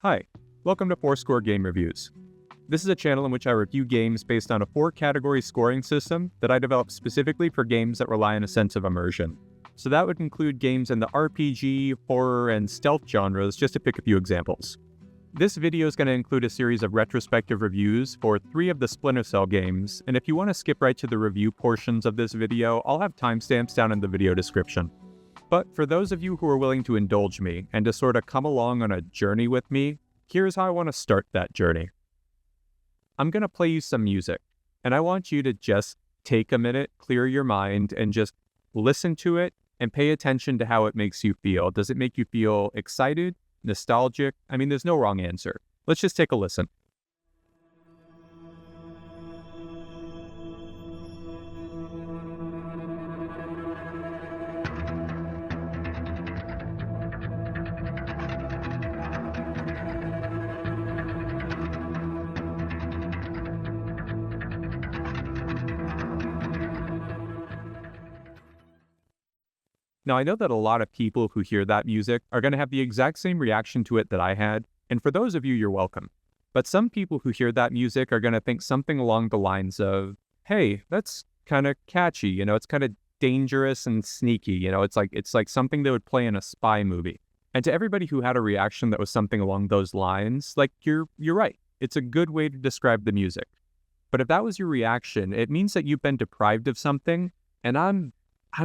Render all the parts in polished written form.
Hi, welcome to 4Score Game Reviews. This is a channel in which I review games based on a 4-category scoring system that I developed specifically for games that rely on a sense of immersion. So that would include games in the RPG, horror, and stealth genres, just to pick a few examples. This video is going to include a series of retrospective reviews for 3 of the Splinter Cell games, and if you want to skip right to the review portions of this video, I'll have timestamps down in the video description. But for those of you who are willing to indulge me and to sort of come along on a journey with me, here's how I want to start that journey. I'm going to play you some music, and I want you to just take a minute, clear your mind, and just listen to it and pay attention to how it makes you feel. Does it make you feel excited, nostalgic? I mean, there's no wrong answer. Let's just take a listen. Now, I know that a lot of people who hear that music are going to have the exact same reaction to it that I had, and for those of you, you're welcome. But some people who hear that music are going to think something along the lines of, hey, that's kind of catchy, it's kind of dangerous and sneaky, it's like something that would play in a spy movie. And to everybody who had a reaction that was something along those lines, you're right. It's a good way to describe the music. But if that was your reaction, it means that you've been deprived of something, and I'm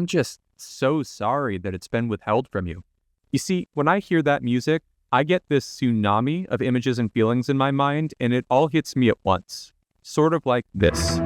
just so sorry that it's been withheld from you. You see, when I hear that music, I get this tsunami of images and feelings in my mind, and it all hits me at once. Sort of like this.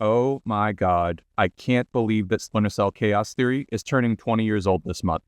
Oh my god, I can't believe that Splinter Cell Chaos Theory is turning 20 years old this month.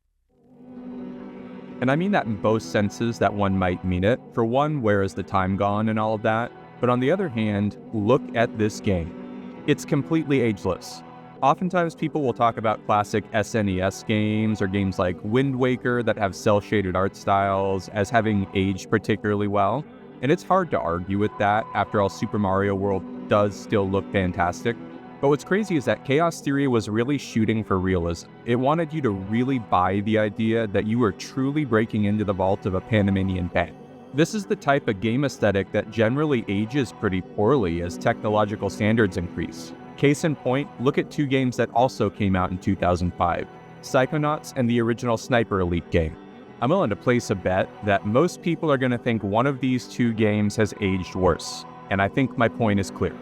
And I mean that in both senses that one might mean it. For one, where is the time gone and all of that? But on the other hand, look at this game. It's completely ageless. Oftentimes people will talk about classic SNES games or games like Wind Waker that have cel-shaded art styles as having aged particularly well. And it's hard to argue with that. After all, Super Mario World does still look fantastic. But what's crazy is that Chaos Theory was really shooting for realism. It wanted you to really buy the idea that you were truly breaking into the vault of a Panamanian bank. This is the type of game aesthetic that generally ages pretty poorly as technological standards increase. Case in point, look at 2 games that also came out in 2005, Psychonauts and the original Sniper Elite game. I'm willing to place a bet that most people are going to think one of these 2 games has aged worse, and I think my point is clear.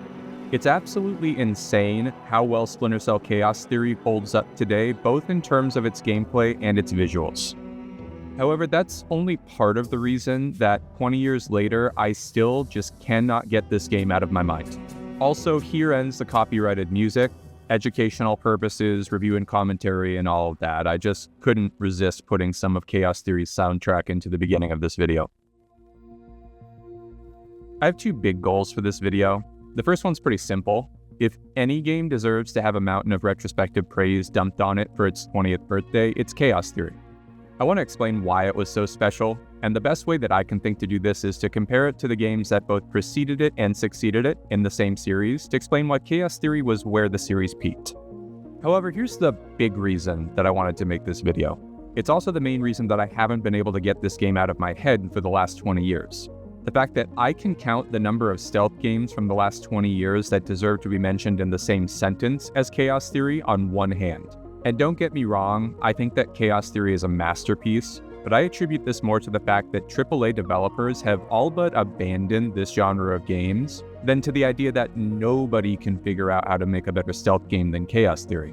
It's absolutely insane how well Splinter Cell Chaos Theory holds up today, both in terms of its gameplay and its visuals. However, that's only part of the reason that 20 years later, I still just cannot get this game out of my mind. Also, here ends the copyrighted music. Educational purposes, review and commentary, and all of that. I just couldn't resist putting some of Chaos Theory's soundtrack into the beginning of this video. I have 2 big goals for this video. The first one's pretty simple. If any game deserves to have a mountain of retrospective praise dumped on it for its 20th birthday, it's Chaos Theory. I want to explain why it was so special, and the best way that I can think to do this is to compare it to the games that both preceded it and succeeded it in the same series to explain why Chaos Theory was where the series peaked. However, here's the big reason that I wanted to make this video. It's also the main reason that I haven't been able to get this game out of my head for the last 20 years. The fact that I can count the number of stealth games from the last 20 years that deserve to be mentioned in the same sentence as Chaos Theory on one hand. And don't get me wrong, I think that Chaos Theory is a masterpiece, but I attribute this more to the fact that AAA developers have all but abandoned this genre of games than to the idea that nobody can figure out how to make a better stealth game than Chaos Theory.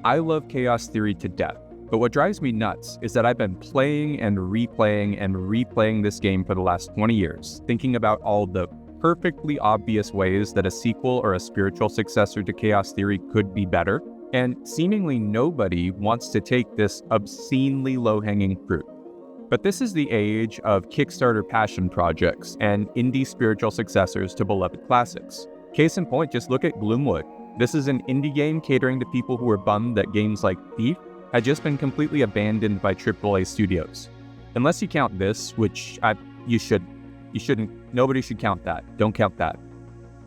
I love Chaos Theory to death, but what drives me nuts is that I've been playing and replaying this game for the last 20 years, thinking about all the perfectly obvious ways that a sequel or a spiritual successor to Chaos Theory could be better, and seemingly nobody wants to take this obscenely low-hanging fruit. But this is the age of Kickstarter passion projects and indie spiritual successors to beloved classics. Case in point, just look at Gloomwood. This is an indie game catering to people who were bummed that games like Thief had just been completely abandoned by AAA studios. Unless you count this, which you shouldn't, nobody should count that. Don't count that.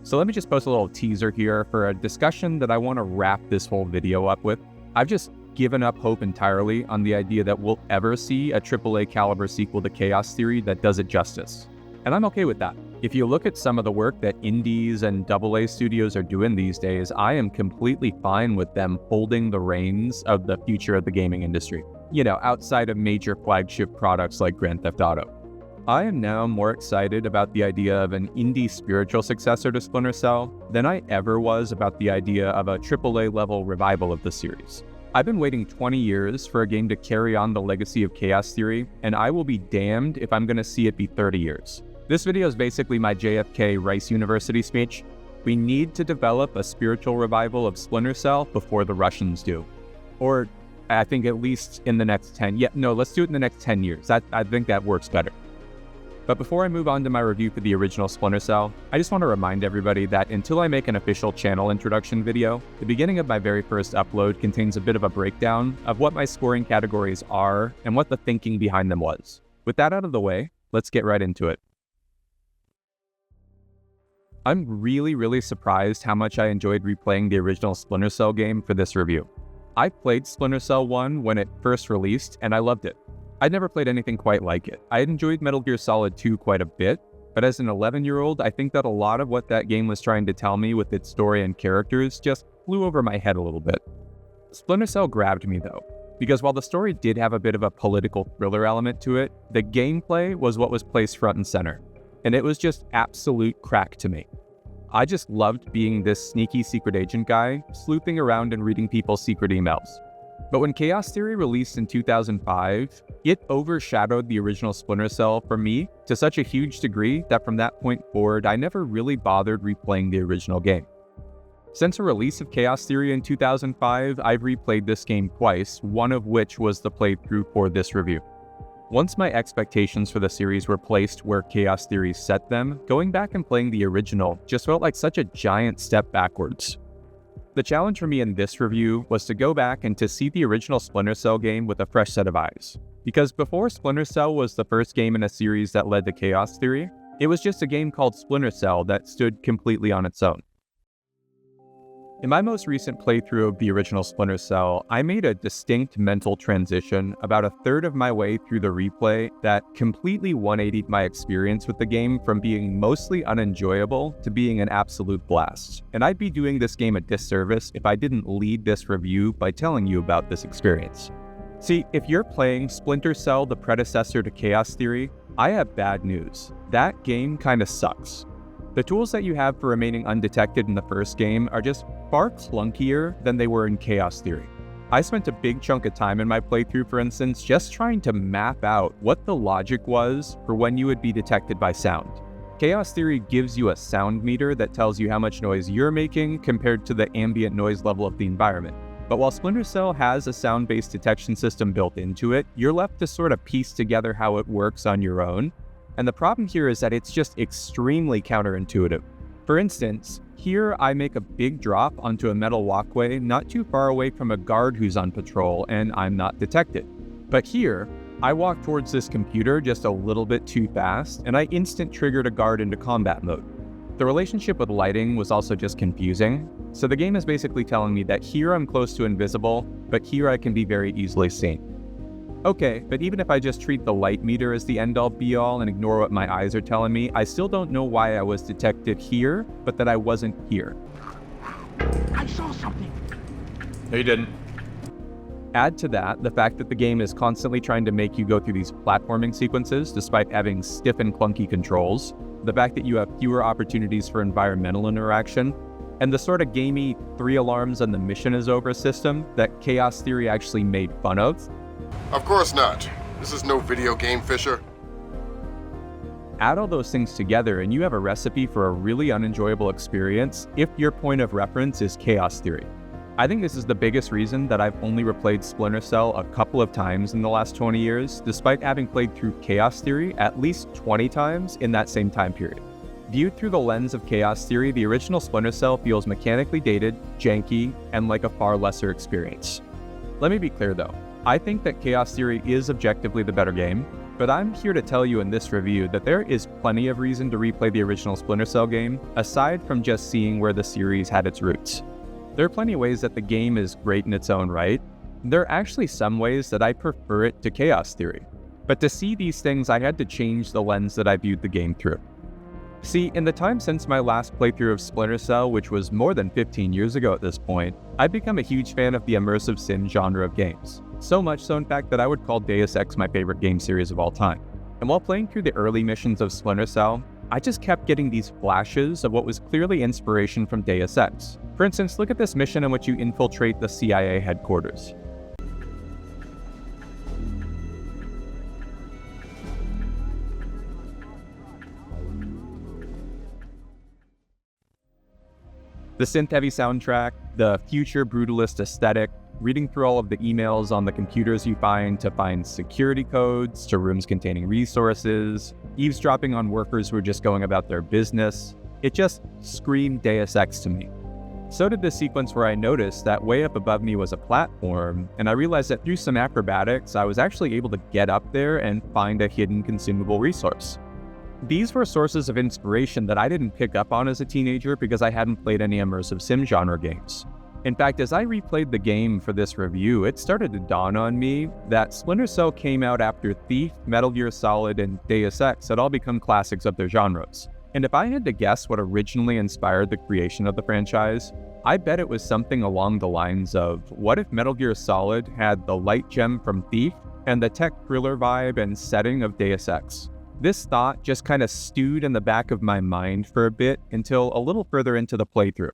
So let me just post a little teaser here for a discussion that I want to wrap this whole video up with. I've just given up hope entirely on the idea that we'll ever see a AAA caliber sequel to Chaos Theory that does it justice. And I'm okay with that. If you look at some of the work that indies and AA studios are doing these days, I am completely fine with them holding the reins of the future of the gaming industry. You know, outside of major flagship products like Grand Theft Auto. I am now more excited about the idea of an indie spiritual successor to Splinter Cell than I ever was about the idea of a AAA level revival of the series. I've been waiting 20 years for a game to carry on the legacy of Chaos Theory, and I will be damned if I'm going to see it be 30 years. This video is basically my JFK Rice University speech. We need to develop a spiritual revival of Splinter Cell before the Russians do. Or I think at least in the next 10, let's do it in the next 10 years. I think that works better. But before I move on to my review for the original Splinter Cell, I just want to remind everybody that until I make an official channel introduction video, the beginning of my very first upload contains a bit of a breakdown of what my scoring categories are and what the thinking behind them was. With that out of the way, let's get right into it. I'm really surprised how much I enjoyed replaying the original Splinter Cell game for this review. I played Splinter Cell 1 when it first released, and I loved it. I'd never played anything quite like it. I had enjoyed Metal Gear Solid 2 quite a bit, but as an 11-year-old, I think that a lot of what that game was trying to tell me with its story and characters just flew over my head a little bit. Splinter Cell grabbed me though, because while the story did have a bit of a political thriller element to it, the gameplay was what was placed front and center, and it was just absolute crack to me. I just loved being this sneaky secret agent guy, sleuthing around and reading people's secret emails. But when Chaos Theory released in 2005, it overshadowed the original Splinter Cell for me to such a huge degree that from that point forward, I never really bothered replaying the original game. Since the release of Chaos Theory in 2005, I've replayed this game twice, one of which was the playthrough for this review. Once my expectations for the series were placed where Chaos Theory set them, going back and playing the original just felt like such a giant step backwards. The challenge for me in this review was to go back and to see the original Splinter Cell game with a fresh set of eyes. Because before Splinter Cell was the first game in a series that led to Chaos Theory, it was just a game called Splinter Cell that stood completely on its own. In my most recent playthrough of the original Splinter Cell, I made a distinct mental transition about a third of my way through the replay that completely 180'd my experience with the game from being mostly unenjoyable to being an absolute blast. And I'd be doing this game a disservice if I didn't lead this review by telling you about this experience. See, if you're playing Splinter Cell, the predecessor to Chaos Theory, I have bad news. That game kinda sucks. The tools that you have for remaining undetected in the first game are just far clunkier than they were in Chaos Theory. I spent a big chunk of time in my playthrough, for instance, just trying to map out what the logic was for when you would be detected by sound. Chaos Theory gives you a sound meter that tells you how much noise you're making compared to the ambient noise level of the environment. But while Splinter Cell has a sound-based detection system built into it, you're left to sort of piece together how it works on your own. And the problem here is that it's just extremely counterintuitive. For instance, here I make a big drop onto a metal walkway not too far away from a guard who's on patrol and I'm not detected. But here, I walk towards this computer just a little bit too fast and I instant triggered a guard into combat mode. The relationship with lighting was also just confusing, so the game is basically telling me that here I'm close to invisible, but here I can be very easily seen. Okay, but even if I just treat the light meter as the end-all be-all and ignore what my eyes are telling me, I still don't know why I was detected here, but that I wasn't here. I saw something. No, you didn't. Add to that the fact that the game is constantly trying to make you go through these platforming sequences despite having stiff and clunky controls, the fact that you have fewer opportunities for environmental interaction, and the sort of gamey 3 alarms and the mission is over system that Chaos Theory actually made fun of. Of course not. This is no video game, Fisher. Add all those things together and you have a recipe for a really unenjoyable experience if your point of reference is Chaos Theory. I think this is the biggest reason that I've only replayed Splinter Cell a couple of times in the last 20 years, despite having played through Chaos Theory at least 20 times in that same time period. Viewed through the lens of Chaos Theory, the original Splinter Cell feels mechanically dated, janky, and like a far lesser experience. Let me be clear though, I think that Chaos Theory is objectively the better game, but I'm here to tell you in this review that there is plenty of reason to replay the original Splinter Cell game, aside from just seeing where the series had its roots. There are plenty of ways that the game is great in its own right. There are actually some ways that I prefer it to Chaos Theory. But to see these things, I had to change the lens that I viewed the game through. See, in the time since my last playthrough of Splinter Cell, which was more than 15 years ago at this point, I've become a huge fan of the immersive sim genre of games. So much so in fact that I would call Deus Ex my favorite game series of all time. And while playing through the early missions of Splinter Cell, I just kept getting these flashes of what was clearly inspiration from Deus Ex. For instance, look at this mission in which you infiltrate the CIA headquarters. The synth-heavy soundtrack, the future brutalist aesthetic, reading through all of the emails on the computers you find to find security codes to rooms containing resources, eavesdropping on workers who are just going about their business. It just screamed Deus Ex to me. So did this sequence where I noticed that way up above me was a platform, and I realized that through some acrobatics, I was actually able to get up there and find a hidden consumable resource. These were sources of inspiration that I didn't pick up on as a teenager because I hadn't played any immersive sim genre games. In fact, as I replayed the game for this review, it started to dawn on me that Splinter Cell came out after Thief, Metal Gear Solid, and Deus Ex had all become classics of their genres. And if I had to guess what originally inspired the creation of the franchise, I bet it was something along the lines of, what if Metal Gear Solid had the light gem from Thief and the tech thriller vibe and setting of Deus Ex? This thought just kind of stewed in the back of my mind for a bit until a little further into the playthrough.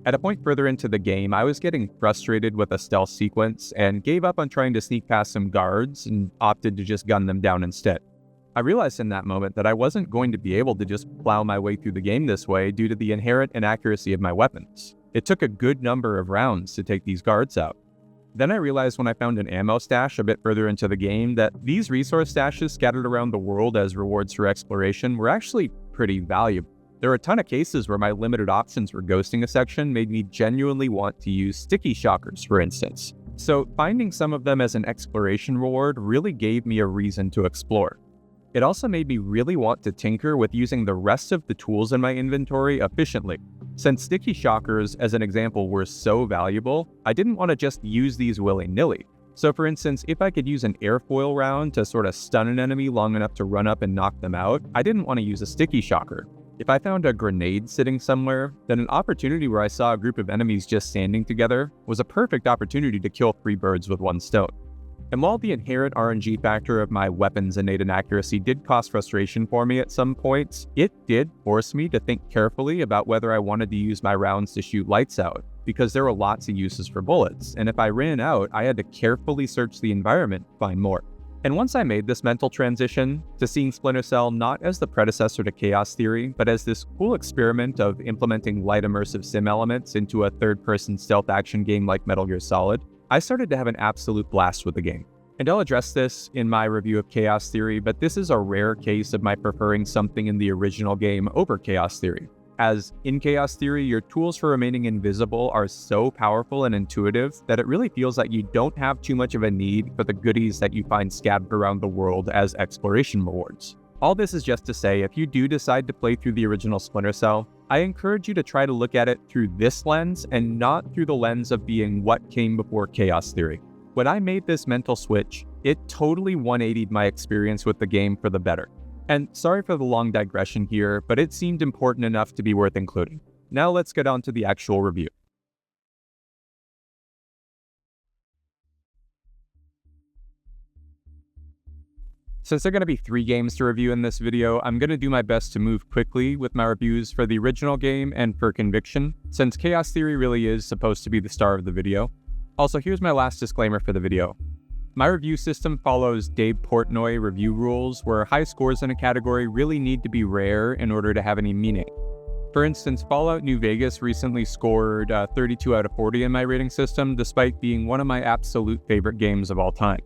At a point further into the game, I was getting frustrated with a stealth sequence and gave up on trying to sneak past some guards and opted to just gun them down instead. I realized in that moment that I wasn't going to be able to just plow my way through the game this way due to the inherent inaccuracy of my weapons. It took a good number of rounds to take these guards out. Then I realized when I found an ammo stash a bit further into the game that these resource stashes scattered around the world as rewards for exploration were actually pretty valuable. There were a ton of cases where my limited options for ghosting a section made me genuinely want to use sticky shockers, for instance. So finding some of them as an exploration reward really gave me a reason to explore. It also made me really want to tinker with using the rest of the tools in my inventory efficiently. Since sticky shockers, as an example, were so valuable, I didn't want to just use these willy-nilly. So for instance, if I could use an airfoil round to sort of stun an enemy long enough to run up and knock them out, I didn't want to use a sticky shocker. If I found a grenade sitting somewhere, then an opportunity where I saw a group of enemies just standing together was a perfect opportunity to kill 3 birds with 1 stone. And while the inherent RNG factor of my weapons' innate inaccuracy did cause frustration for me at some points, it did force me to think carefully about whether I wanted to use my rounds to shoot lights out, because there were lots of uses for bullets, and if I ran out, I had to carefully search the environment to find more. And once I made this mental transition to seeing Splinter Cell not as the predecessor to Chaos Theory, but as this cool experiment of implementing light immersive sim elements into a third-person stealth action game like Metal Gear Solid, I started to have an absolute blast with the game. And I'll address this in my review of Chaos Theory, but this is a rare case of my preferring something in the original game over Chaos Theory. As in Chaos Theory, your tools for remaining invisible are so powerful and intuitive that it really feels like you don't have too much of a need for the goodies that you find scattered around the world as exploration rewards. All this is just to say, if you do decide to play through the original Splinter Cell, I encourage you to try to look at it through this lens and not through the lens of being what came before Chaos Theory. When I made this mental switch, it totally 180'd my experience with the game for the better. And sorry for the long digression here, but it seemed important enough to be worth including. Now let's get on to the actual review. Since there are going to be 3 games to review in this video, I'm going to do my best to move quickly with my reviews for the original game and for Conviction, since Chaos Theory really is supposed to be the star of the video. Also, here's my last disclaimer for the video. My review system follows Dave Portnoy review rules, where high scores in a category really need to be rare in order to have any meaning. For instance, Fallout New Vegas recently scored 32 out of 40 in my rating system, despite being one of my absolute favorite games of all time.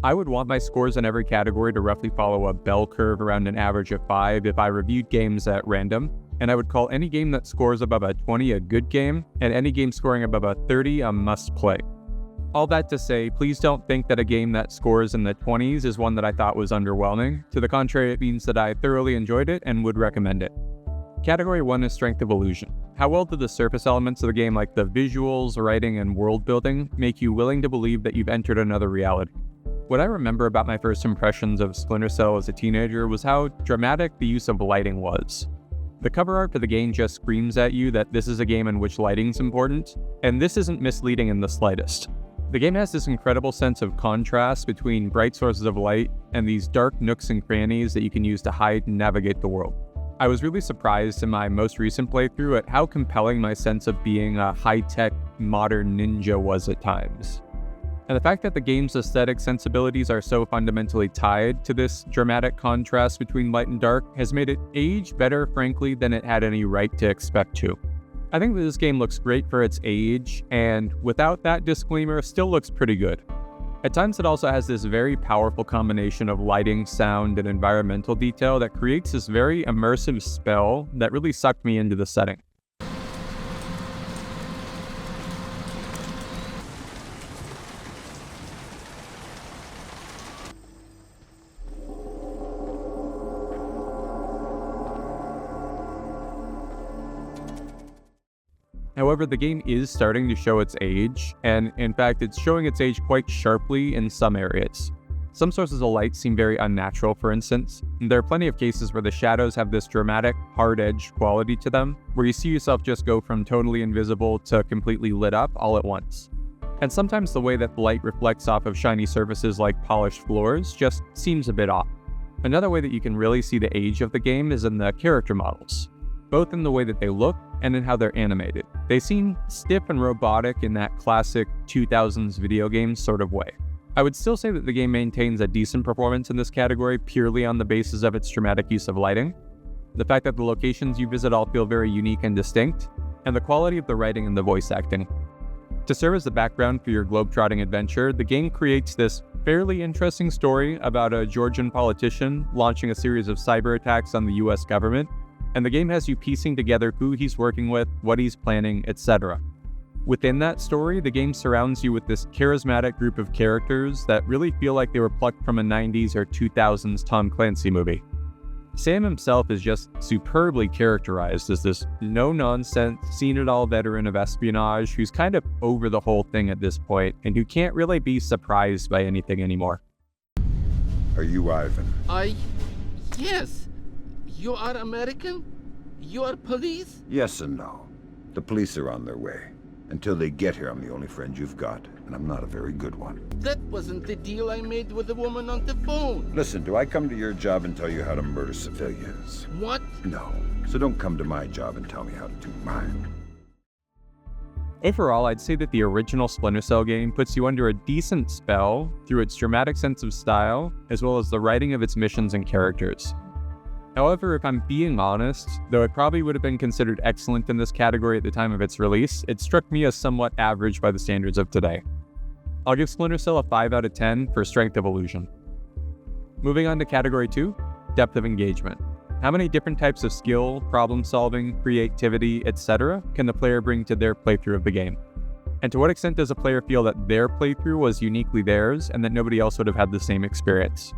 I would want my scores in every category to roughly follow a bell curve around an average of 5 if I reviewed games at random, and I would call any game that scores above a 20 a good game, and any game scoring above a 30 a must-play. All that to say, please don't think that a game that scores in the 20s is one that I thought was underwhelming. To the contrary, it means that I thoroughly enjoyed it and would recommend it. Category 1 is Strength of Illusion. How well do the surface elements of the game, like the visuals, writing, and world building, make you willing to believe that you've entered another reality? What I remember about my first impressions of Splinter Cell as a teenager was how dramatic the use of lighting was. The cover art for the game just screams at you that this is a game in which lighting's important, and this isn't misleading in the slightest. The game has this incredible sense of contrast between bright sources of light and these dark nooks and crannies that you can use to hide and navigate the world. I was really surprised in my most recent playthrough at how compelling my sense of being a high-tech, modern ninja was at times. And the fact that the game's aesthetic sensibilities are so fundamentally tied to this dramatic contrast between light and dark has made it age better, frankly, than it had any right to expect to. I think that this game looks great for its age, and without that disclaimer, still looks pretty good. At times it also has this very powerful combination of lighting, sound, and environmental detail that creates this very immersive spell that really sucked me into the setting. However, the game is starting to show its age, and in fact, it's showing its age quite sharply in some areas. Some sources of light seem very unnatural, for instance. There are plenty of cases where the shadows have this dramatic, hard-edged quality to them, where you see yourself just go from totally invisible to completely lit up all at once. And sometimes the way that the light reflects off of shiny surfaces like polished floors just seems a bit off. Another way that you can really see the age of the game is in the character models, both in the way that they look and in how they're animated. They seem stiff and robotic in that classic 2000s video game sort of way. I would still say that the game maintains a decent performance in this category purely on the basis of its dramatic use of lighting, the fact that the locations you visit all feel very unique and distinct, and the quality of the writing and the voice acting. To serve as the background for your globetrotting adventure, the game creates this fairly interesting story about a Georgian politician launching a series of cyber attacks on the US government, and the game has you piecing together who he's working with, what he's planning, etc. Within that story, the game surrounds you with this charismatic group of characters that really feel like they were plucked from a 90s or 2000s Tom Clancy movie. Sam himself is just superbly characterized as this no-nonsense, seen-it-all veteran of espionage who's kind of over the whole thing at this point, and who can't really be surprised by anything anymore. Are you Ivan? Yes. You are American? You are police? Yes and no. The police are on their way. Until they get here, I'm the only friend you've got, and I'm not a very good one. That wasn't the deal I made with the woman on the phone. Listen, do I come to your job and tell you how to murder civilians? What? No. So don't come to my job and tell me how to do mine. Overall, I'd say that the original Splinter Cell game puts you under a decent spell through its dramatic sense of style, as well as the writing of its missions and characters. However, if I'm being honest, though it probably would have been considered excellent in this category at the time of its release, it struck me as somewhat average by the standards of today. I'll give Splinter Cell a 5 out of 10 for Strength of Illusion. Moving on to Category 2, Depth of Engagement. How many different types of skill, problem-solving, creativity, etc. can the player bring to their playthrough of the game? And to what extent does a player feel that their playthrough was uniquely theirs and that nobody else would have had the same experience?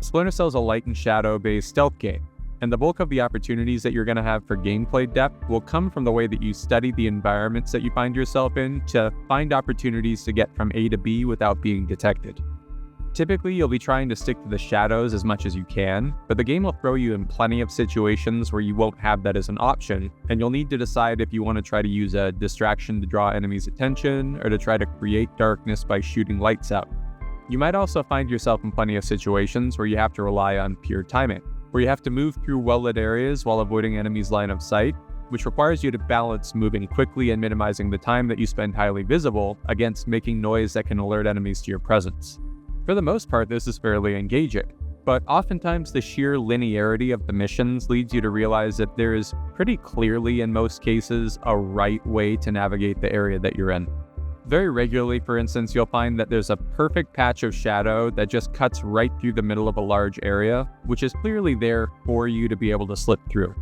Splinter Cell is a light and shadow-based stealth game, and the bulk of the opportunities that you're going to have for gameplay depth will come from the way that you study the environments that you find yourself in to find opportunities to get from A to B without being detected. Typically, you'll be trying to stick to the shadows as much as you can, but the game will throw you in plenty of situations where you won't have that as an option, and you'll need to decide if you want to try to use a distraction to draw enemies' attention or to try to create darkness by shooting lights out. You might also find yourself in plenty of situations where you have to rely on pure timing, where you have to move through well-lit areas while avoiding enemies' line of sight, which requires you to balance moving quickly and minimizing the time that you spend highly visible against making noise that can alert enemies to your presence. For the most part, this is fairly engaging, but oftentimes the sheer linearity of the missions leads you to realize that there is pretty clearly, in most cases, a right way to navigate the area that you're in. Very regularly, for instance, you'll find that there's a perfect patch of shadow that just cuts right through the middle of a large area, which is clearly there for you to be able to slip through.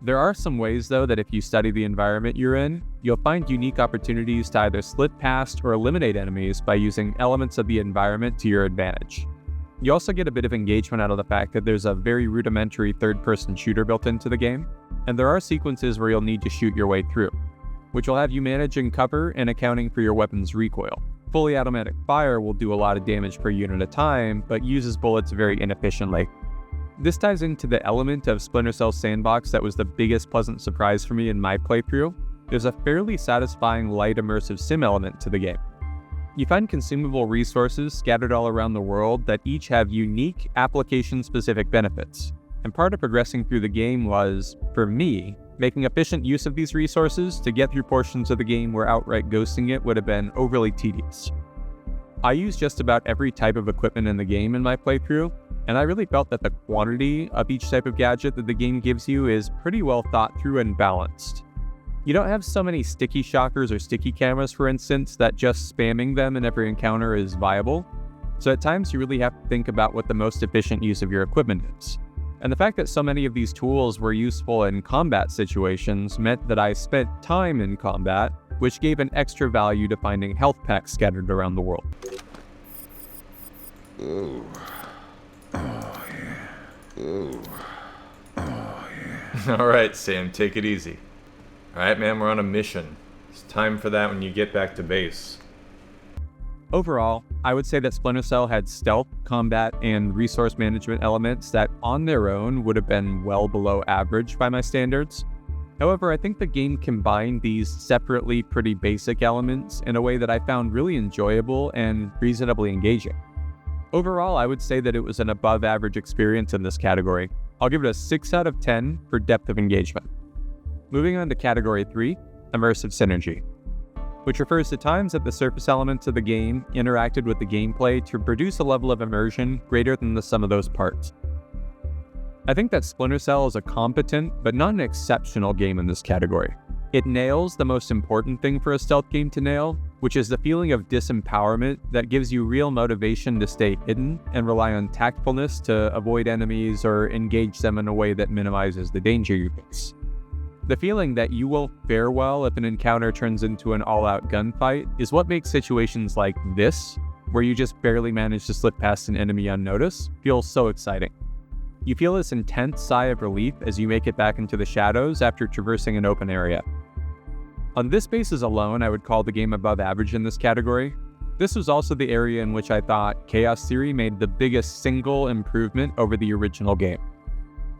There are some ways, though, that if you study the environment you're in, you'll find unique opportunities to either slip past or eliminate enemies by using elements of the environment to your advantage. You also get a bit of engagement out of the fact that there's a very rudimentary third-person shooter built into the game, and there are sequences where you'll need to shoot your way through, which will have you managing cover and accounting for your weapon's recoil. Fully automatic fire will do a lot of damage per unit of time, but uses bullets very inefficiently. This ties into the element of Splinter Cell Sandbox that was the biggest pleasant surprise for me in my playthrough. There's a fairly satisfying light immersive sim element to the game. You find consumable resources scattered all around the world that each have unique application-specific benefits. And part of progressing through the game was, for me, making efficient use of these resources to get through portions of the game where outright ghosting it would have been overly tedious. I used just about every type of equipment in the game in my playthrough, and I really felt that the quantity of each type of gadget that the game gives you is pretty well thought through and balanced. You don't have so many sticky shockers or sticky cameras, for instance, that just spamming them in every encounter is viable, so at times you really have to think about what the most efficient use of your equipment is. And the fact that so many of these tools were useful in combat situations meant that I spent time in combat, which gave an extra value to finding health packs scattered around the world. Ooh. Oh, yeah. Ooh. Oh, yeah. All right, Sam, take it easy. All right, man, we're on a mission. It's time for that when you get back to base. Overall, I would say that Splinter Cell had stealth, combat, and resource management elements that on their own would have been well below average by my standards. However, I think the game combined these separately pretty basic elements in a way that I found really enjoyable and reasonably engaging. Overall, I would say that it was an above average experience in this category. I'll give it a 6 out of 10 for depth of engagement. Moving on to category 3, immersive synergy, which refers to times that the surface elements of the game interacted with the gameplay to produce a level of immersion greater than the sum of those parts. I think that Splinter Cell is a competent, but not an exceptional game in this category. It nails the most important thing for a stealth game to nail, which is the feeling of disempowerment that gives you real motivation to stay hidden and rely on tactfulness to avoid enemies or engage them in a way that minimizes the danger you face. The feeling that you will fare well if an encounter turns into an all-out gunfight is what makes situations like this, where you just barely manage to slip past an enemy unnoticed, feel so exciting. You feel this intense sigh of relief as you make it back into the shadows after traversing an open area. On this basis alone, I would call the game above average in this category. This was also the area in which I thought Chaos Theory made the biggest single improvement over the original game.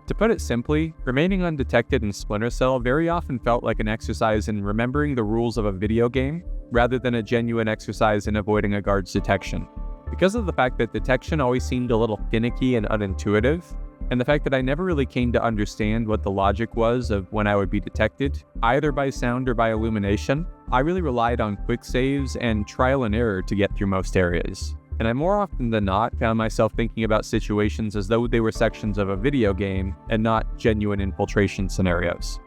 To put it simply, remaining undetected in Splinter Cell very often felt like an exercise in remembering the rules of a video game, rather than a genuine exercise in avoiding a guard's detection. Because of the fact that detection always seemed a little finicky and unintuitive, and the fact that I never really came to understand what the logic was of when I would be detected, either by sound or by illumination, I really relied on quick saves and trial and error to get through most areas. And I more often than not found myself thinking about situations as though they were sections of a video game and not genuine infiltration scenarios.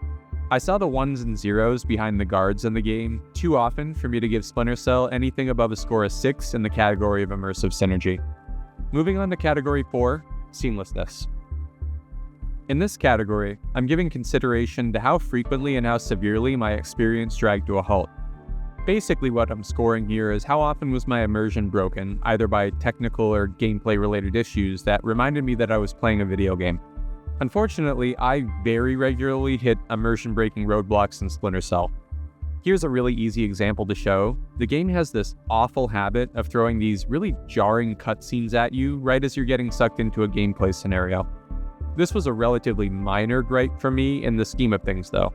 I saw the ones and zeros behind the guards in the game too often for me to give Splinter Cell anything above a score of 6 in the category of immersive synergy. Moving on to category 4, seamlessness. In this category, I'm giving consideration to how frequently and how severely my experience dragged to a halt. Basically what I'm scoring here is how often was my immersion broken, either by technical or gameplay related issues that reminded me that I was playing a video game. Unfortunately, I very regularly hit immersion breaking roadblocks in Splinter Cell. Here's a really easy example to show. The game has this awful habit of throwing these really jarring cutscenes at you right as you're getting sucked into a gameplay scenario. This was a relatively minor gripe for me in the scheme of things though.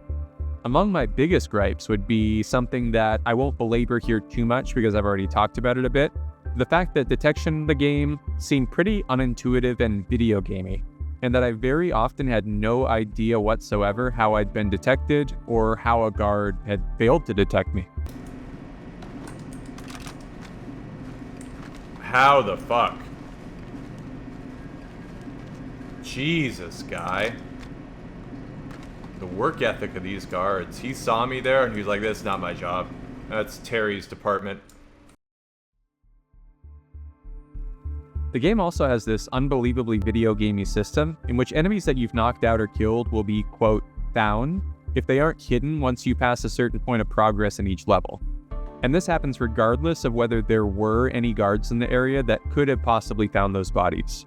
Among my biggest gripes would be something that I won't belabor here too much because I've already talked about it a bit. The fact that detection in the game seemed pretty unintuitive and video gamey, and that I very often had no idea whatsoever how I'd been detected or how a guard had failed to detect me. How the fuck? Jesus, guy. The work ethic of these guards. He saw me there and he was like, that's not my job. That's Terry's department. The game also has this unbelievably video gamey system in which enemies that you've knocked out or killed will be, quote, found if they aren't hidden once you pass a certain point of progress in each level. And this happens regardless of whether there were any guards in the area that could have possibly found those bodies.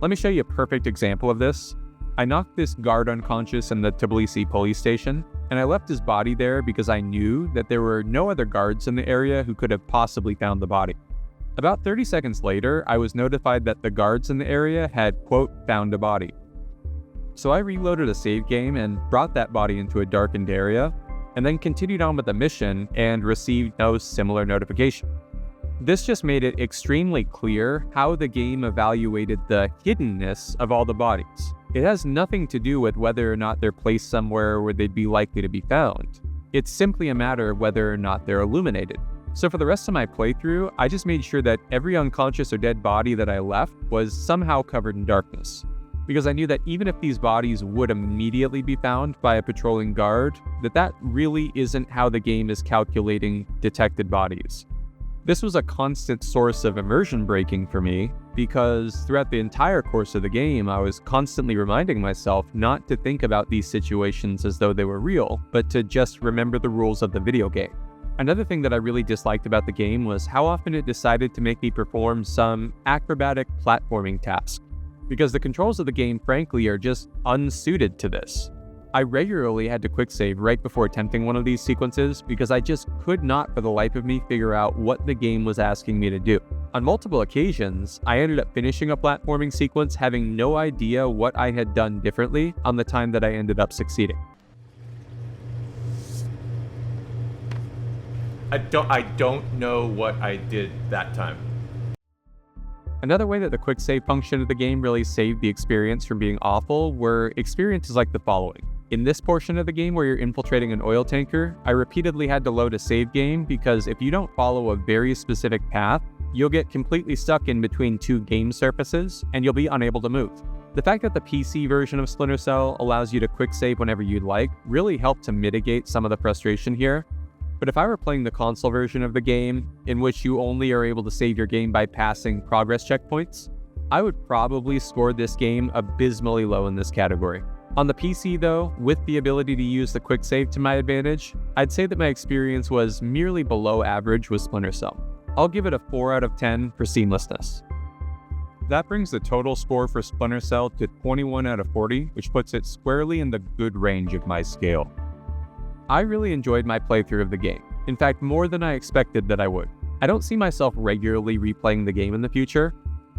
Let me show you a perfect example of this. I knocked this guard unconscious in the Tbilisi police station, and I left his body there because I knew that there were no other guards in the area who could have possibly found the body. About 30 seconds later, I was notified that the guards in the area had, quote, found a body. So I reloaded a save game and brought that body into a darkened area, and then continued on with the mission and received no similar notification. This just made it extremely clear how the game evaluated the hiddenness of all the bodies. It has nothing to do with whether or not they're placed somewhere where they'd be likely to be found. It's simply a matter of whether or not they're illuminated. So for the rest of my playthrough, I just made sure that every unconscious or dead body that I left was somehow covered in darkness. Because I knew that even if these bodies would immediately be found by a patrolling guard, that really isn't how the game is calculating detected bodies. This was a constant source of immersion breaking for me, because throughout the entire course of the game, I was constantly reminding myself not to think about these situations as though they were real, but to just remember the rules of the video game. Another thing that I really disliked about the game was how often it decided to make me perform some acrobatic platforming task, because the controls of the game, frankly, are just unsuited to this. I regularly had to quick save right before attempting one of these sequences because I just could not for the life of me figure out what the game was asking me to do. On multiple occasions, I ended up finishing a platforming sequence having no idea what I had done differently on the time that I ended up succeeding. I don't know what I did that time. Another way that the quick save function of the game really saved the experience from being awful were experiences like the following. In this portion of the game where you're infiltrating an oil tanker, I repeatedly had to load a save game because if you don't follow a very specific path, you'll get completely stuck in between two game surfaces and you'll be unable to move. The fact that the PC version of Splinter Cell allows you to quick save whenever you'd like really helped to mitigate some of the frustration here. But if I were playing the console version of the game, in which you only are able to save your game by passing progress checkpoints, I would probably score this game abysmally low in this category. On the PC though, with the ability to use the quick save to my advantage, I'd say that my experience was merely below average with Splinter Cell. I'll give it a 4 out of 10 for seamlessness. That brings the total score for Splinter Cell to 21 out of 40, which puts it squarely in the good range of my scale. I really enjoyed my playthrough of the game. In fact, more than I expected that I would. I don't see myself regularly replaying the game in the future,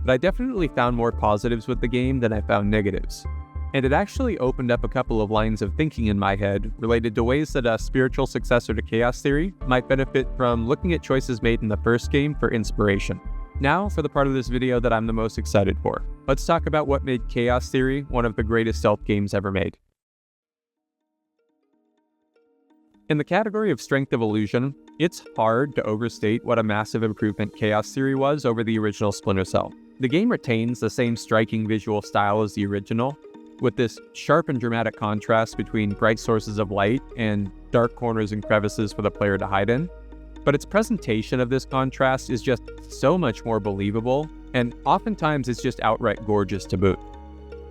but I definitely found more positives with the game than I found negatives. And it actually opened up a couple of lines of thinking in my head related to ways that a spiritual successor to Chaos Theory might benefit from looking at choices made in the first game for inspiration. Now, for the part of this video that I'm the most excited for. Let's talk about what made Chaos Theory one of the greatest stealth games ever made. In the category of strength of illusion, it's hard to overstate what a massive improvement Chaos Theory was over the original Splinter Cell. The game retains the same striking visual style as the original, with this sharp and dramatic contrast between bright sources of light and dark corners and crevices for the player to hide in. But its presentation of this contrast is just so much more believable, and oftentimes it's just outright gorgeous to boot.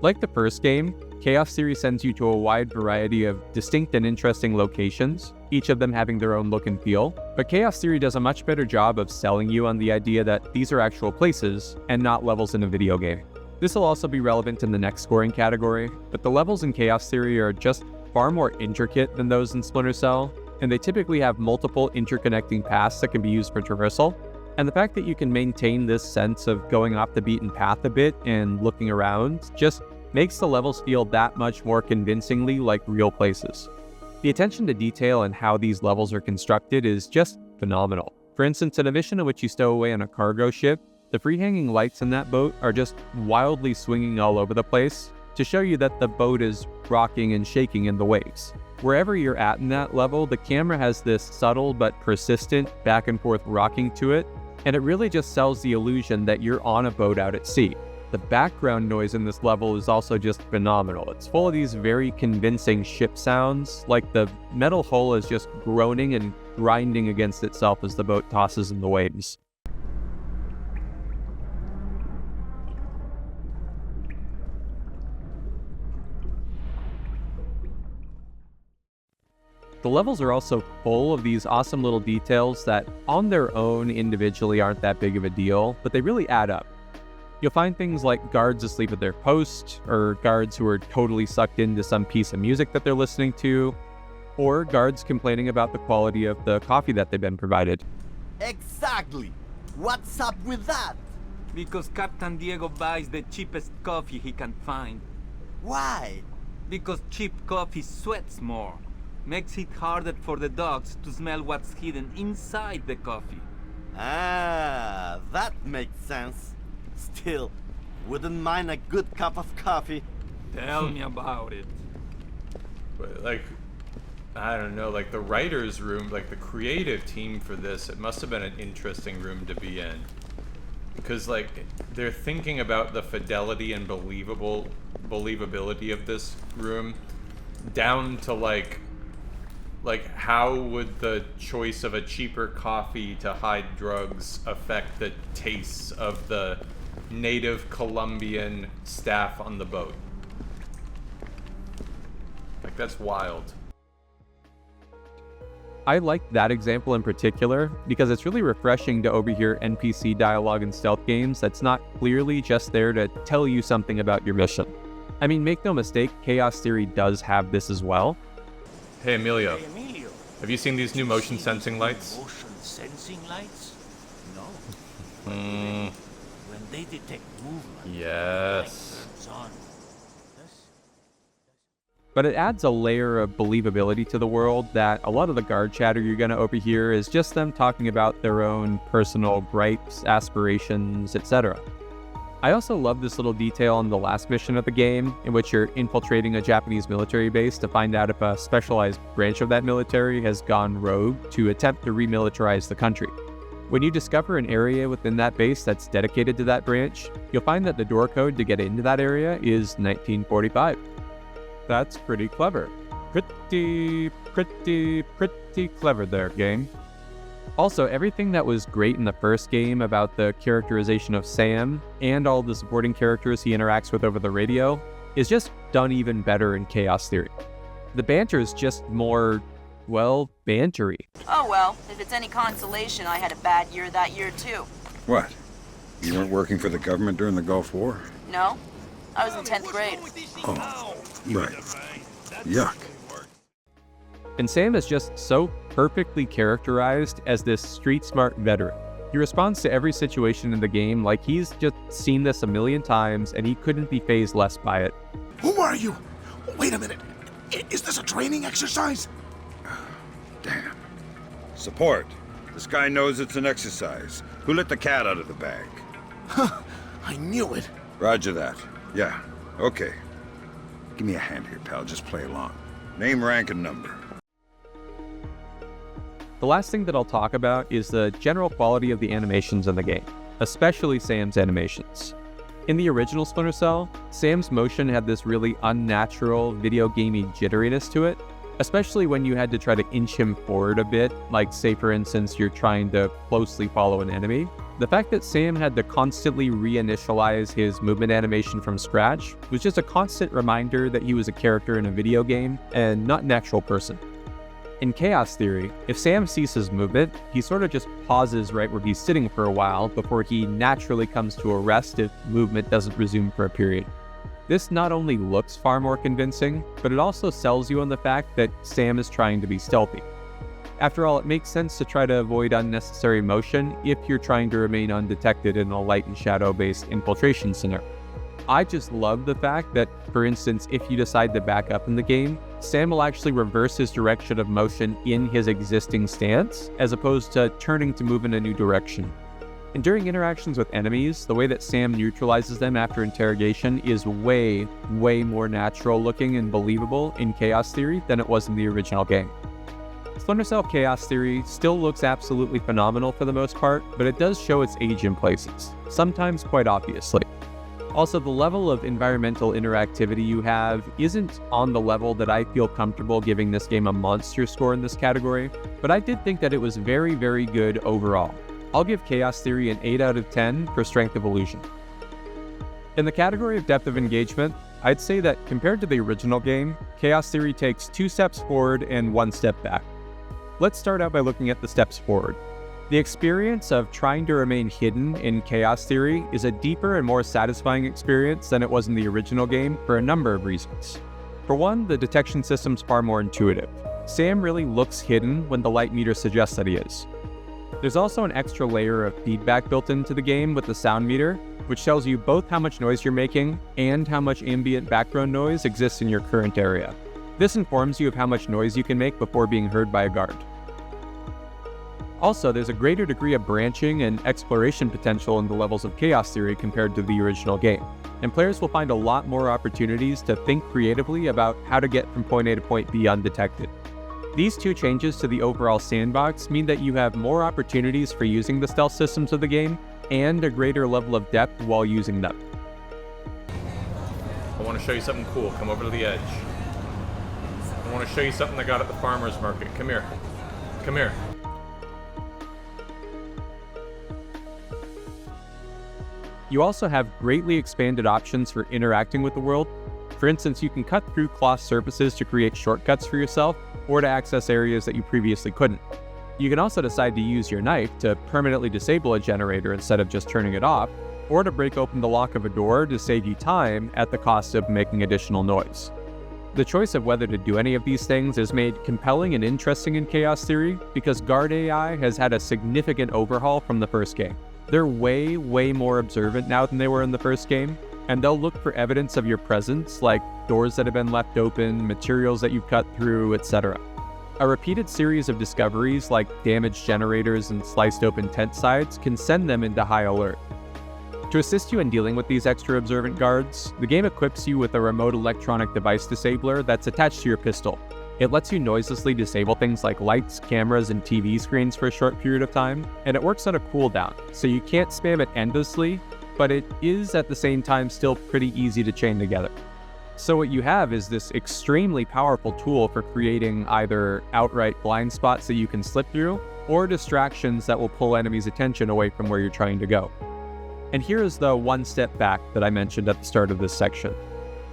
Like the first game, Chaos Theory sends you to a wide variety of distinct and interesting locations, each of them having their own look and feel, but Chaos Theory does a much better job of selling you on the idea that these are actual places and not levels in a video game. This will also be relevant in the next scoring category, but the levels in Chaos Theory are just far more intricate than those in Splinter Cell, and they typically have multiple interconnecting paths that can be used for traversal. And the fact that you can maintain this sense of going off the beaten path a bit and looking around just makes the levels feel that much more convincingly like real places. The attention to detail and how these levels are constructed is just phenomenal. For instance, in a mission in which you stow away on a cargo ship, the free-hanging lights in that boat are just wildly swinging all over the place to show you that the boat is rocking and shaking in the waves. Wherever you're at in that level, the camera has this subtle but persistent back and forth rocking to it, and it really just sells the illusion that you're on a boat out at sea. The background noise in this level is also just phenomenal. It's full of these very convincing ship sounds, like the metal hull is just groaning and grinding against itself as the boat tosses in the waves. The levels are also full of these awesome little details that on their own individually aren't that big of a deal, but they really add up. You'll find things like guards asleep at their post, or guards who are totally sucked into some piece of music that they're listening to, or guards complaining about the quality of the coffee that they've been provided. Exactly! What's up with that? Because Captain Diego buys the cheapest coffee he can find. Why? Because cheap coffee sweats more. Makes it harder for the dogs to smell what's hidden inside the coffee. Ah, that makes sense. Still, wouldn't mind a good cup of coffee. Tell me about it. But, like, I don't know, like the writer's room, like the creative team for this, it must have been an interesting room to be in. Because, like, they're thinking about the fidelity and believability of this room down to, like how would the choice of a cheaper coffee to hide drugs affect the tastes of the native Colombian staff on the boat? Like, that's wild. I like that example in particular because it's really refreshing to overhear NPC dialogue in stealth games that's not clearly just there to tell you something about your mission. I mean, make no mistake, Chaos Theory does have this as well. Hey, Emilio. Have you seen these new motion sensing lights? Motion sensing lights? No. When they detect movement, Yes. turns on. But it adds a layer of believability to the world that a lot of the guard chatter you're going to overhear is just them talking about their own personal gripes, aspirations, etc. I also love this little detail in the last mission of the game, in which you're infiltrating a Japanese military base to find out if a specialized branch of that military has gone rogue to attempt to remilitarize the country. When you discover an area within that base that's dedicated to that branch, you'll find that the door code to get into that area is 1945. That's pretty clever. Pretty clever there, game. Also, everything that was great in the first game about the characterization of Sam and all the supporting characters he interacts with over the radio is just done even better in Chaos Theory. The banter is just more, well, bantery. Oh well, if it's any consolation, I had a bad year that year too. What? You weren't working for the government during the Gulf War? No? I was in 10th grade. Oh, right. Yuck. And Sam is just so perfectly characterized as this street-smart veteran. He responds to every situation in the game like he's just seen this a million times and he couldn't be fazed less by it. Who are you? Wait a minute. Is this a training exercise? Damn. Support. This guy knows it's an exercise. Who let the cat out of the bag? Huh. I knew it. Roger that. Yeah. Okay. Give me a hand here, pal. Just play along. Name, rank, and number. The last thing that I'll talk about is the general quality of the animations in the game, especially Sam's animations. In the original Splinter Cell, Sam's motion had this really unnatural, video gamey jitteriness to it, especially when you had to try to inch him forward a bit, like say for instance you're trying to closely follow an enemy. The fact that Sam had to constantly reinitialize his movement animation from scratch was just a constant reminder that he was a character in a video game and not an actual person. In Chaos Theory, if Sam ceases movement, he sort of just pauses right where he's sitting for a while before he naturally comes to a rest if movement doesn't resume for a period. This not only looks far more convincing, but it also sells you on the fact that Sam is trying to be stealthy. After all, it makes sense to try to avoid unnecessary motion if you're trying to remain undetected in a light and shadow-based infiltration scenario. I just love the fact that, for instance, if you decide to back up in the game, Sam will actually reverse his direction of motion in his existing stance, as opposed to turning to move in a new direction. And during interactions with enemies, the way that Sam neutralizes them after interrogation is way more natural looking and believable in Chaos Theory than it was in the original game. Splinter Cell Chaos Theory still looks absolutely phenomenal for the most part, but it does show its age in places, sometimes quite obviously. Also, the level of environmental interactivity you have isn't on the level that I feel comfortable giving this game a monster score in this category, but I did think that it was very, very good overall. I'll give Chaos Theory an 8 out of 10 for Strength of Illusion. In the category of depth of engagement, I'd say that compared to the original game, Chaos Theory takes 2 steps forward and 1 step back. Let's start out by looking at the steps forward. The experience of trying to remain hidden in Chaos Theory is a deeper and more satisfying experience than it was in the original game for a number of reasons. For one, the detection system's far more intuitive. Sam really looks hidden when the light meter suggests that he is. There's also an extra layer of feedback built into the game with the sound meter, which tells you both how much noise you're making and how much ambient background noise exists in your current area. This informs you of how much noise you can make before being heard by a guard. Also, there's a greater degree of branching and exploration potential in the levels of Chaos Theory compared to the original game, and players will find a lot more opportunities to think creatively about how to get from point A to point B undetected. These 2 changes to the overall sandbox mean that you have more opportunities for using the stealth systems of the game and a greater level of depth while using them. I want to show you something cool. Come over to the edge. I want to show you something I got at the farmer's market. Come here. Come here. You also have greatly expanded options for interacting with the world. For instance, you can cut through cloth surfaces to create shortcuts for yourself or to access areas that you previously couldn't. You can also decide to use your knife to permanently disable a generator instead of just turning it off, or to break open the lock of a door to save you time at the cost of making additional noise. The choice of whether to do any of these things is made compelling and interesting in Chaos Theory because guard AI has had a significant overhaul from the first game. They're way more observant now than they were in the first game, and they'll look for evidence of your presence, like doors that have been left open, materials that you've cut through, etc. A repeated series of discoveries like damaged generators and sliced open tent sides can send them into high alert. To assist you in dealing with these extra observant guards, the game equips you with a remote electronic device disabler that's attached to your pistol. It lets you noiselessly disable things like lights, cameras, and TV screens for a short period of time, and it works on a cooldown, so you can't spam it endlessly, but it is at the same time still pretty easy to chain together. So what you have is this extremely powerful tool for creating either outright blind spots that you can slip through, or distractions that will pull enemies' attention away from where you're trying to go. And here is the 1 step back that I mentioned at the start of this section.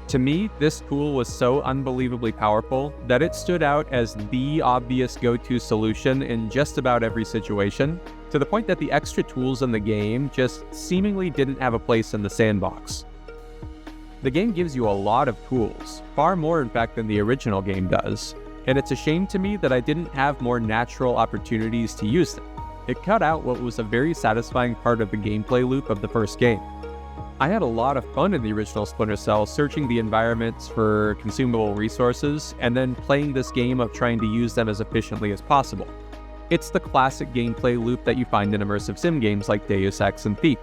To me, this tool was so unbelievably powerful that it stood out as the obvious go-to solution in just about every situation, to the point that the extra tools in the game just seemingly didn't have a place in the sandbox. The game gives you a lot of tools, far more in fact than the original game does, and it's a shame to me that I didn't have more natural opportunities to use them. It cut out what was a very satisfying part of the gameplay loop of the first game. I had a lot of fun in the original Splinter Cell searching the environments for consumable resources and then playing this game of trying to use them as efficiently as possible. It's the classic gameplay loop that you find in immersive sim games like Deus Ex and Thief.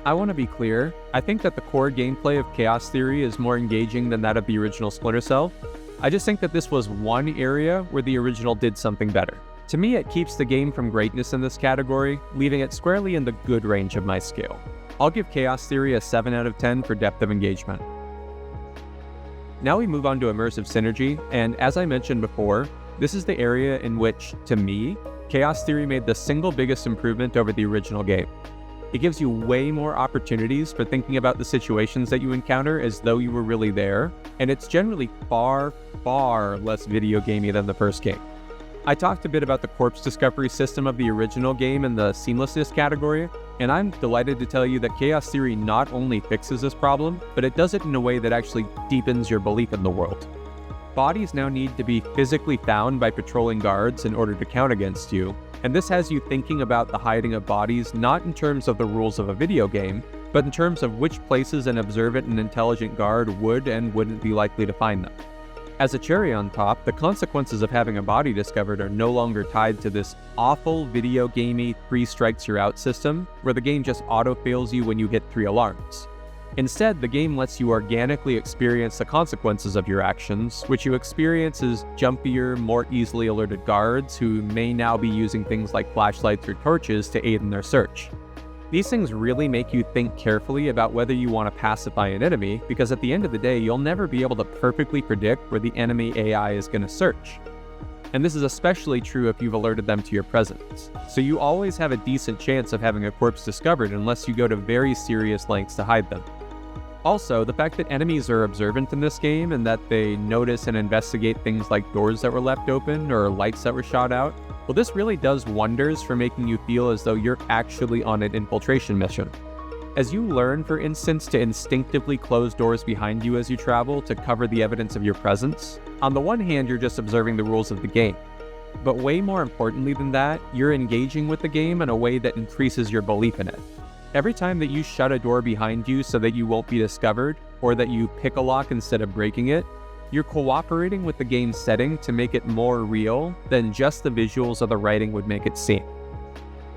I want to be clear, I think that the core gameplay of Chaos Theory is more engaging than that of the original Splinter Cell. I just think that this was one area where the original did something better. To me, it keeps the game from greatness in this category, leaving it squarely in the good range of my scale. I'll give Chaos Theory a 7 out of 10 for depth of engagement. Now we move on to immersive synergy, and as I mentioned before, this is the area in which, to me, Chaos Theory made the single biggest improvement over the original game. It gives you way more opportunities for thinking about the situations that you encounter as though you were really there, and it's generally far less video gamey than the first game. I talked a bit about the corpse discovery system of the original game in the seamlessness category, and I'm delighted to tell you that Chaos Theory not only fixes this problem, but it does it in a way that actually deepens your belief in the world. Bodies now need to be physically found by patrolling guards in order to count against you, and this has you thinking about the hiding of bodies not in terms of the rules of a video game, but in terms of which places an observant and intelligent guard would and wouldn't be likely to find them. As a cherry on top, the consequences of having a body discovered are no longer tied to this awful video gamey 3 strikes you're out system, where the game just auto-fails you when you hit 3 alarms. Instead, the game lets you organically experience the consequences of your actions, which you experience as jumpier, more easily alerted guards who may now be using things like flashlights or torches to aid in their search. These things really make you think carefully about whether you want to pacify an enemy, because at the end of the day, you'll never be able to perfectly predict where the enemy AI is going to search. And this is especially true if you've alerted them to your presence. So you always have a decent chance of having a corpse discovered unless you go to very serious lengths to hide them. Also, the fact that enemies are observant in this game and that they notice and investigate things like doors that were left open or lights that were shot out, well, this really does wonders for making you feel as though you're actually on an infiltration mission. As you learn, for instance, to instinctively close doors behind you as you travel to cover the evidence of your presence, on the one hand, you're just observing the rules of the game. But way more importantly than that, you're engaging with the game in a way that increases your belief in it. Every time that you shut a door behind you so that you won't be discovered, or that you pick a lock instead of breaking it, you're cooperating with the game's setting to make it more real than just the visuals or the writing would make it seem.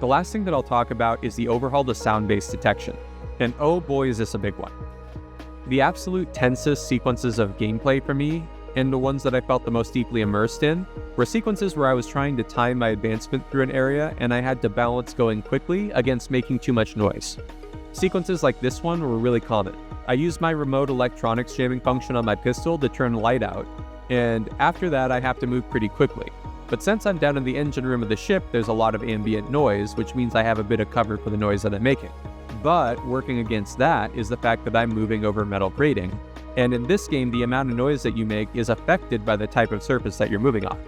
The last thing that I'll talk about is the overhaul to sound-based detection. And oh boy is this a big one. The absolute tensest sequences of gameplay for me, and the ones that I felt the most deeply immersed in, were sequences where I was trying to time my advancement through an area and I had to balance going quickly against making too much noise. Sequences like this one were really common. I used my remote electronics jamming function on my pistol to turn the light out, and after that I have to move pretty quickly. But since I'm down in the engine room of the ship, there's a lot of ambient noise, which means I have a bit of cover for the noise that I'm making. But working against that is the fact that I'm moving over metal grating, and in this game the amount of noise that you make is affected by the type of surface that you're moving on.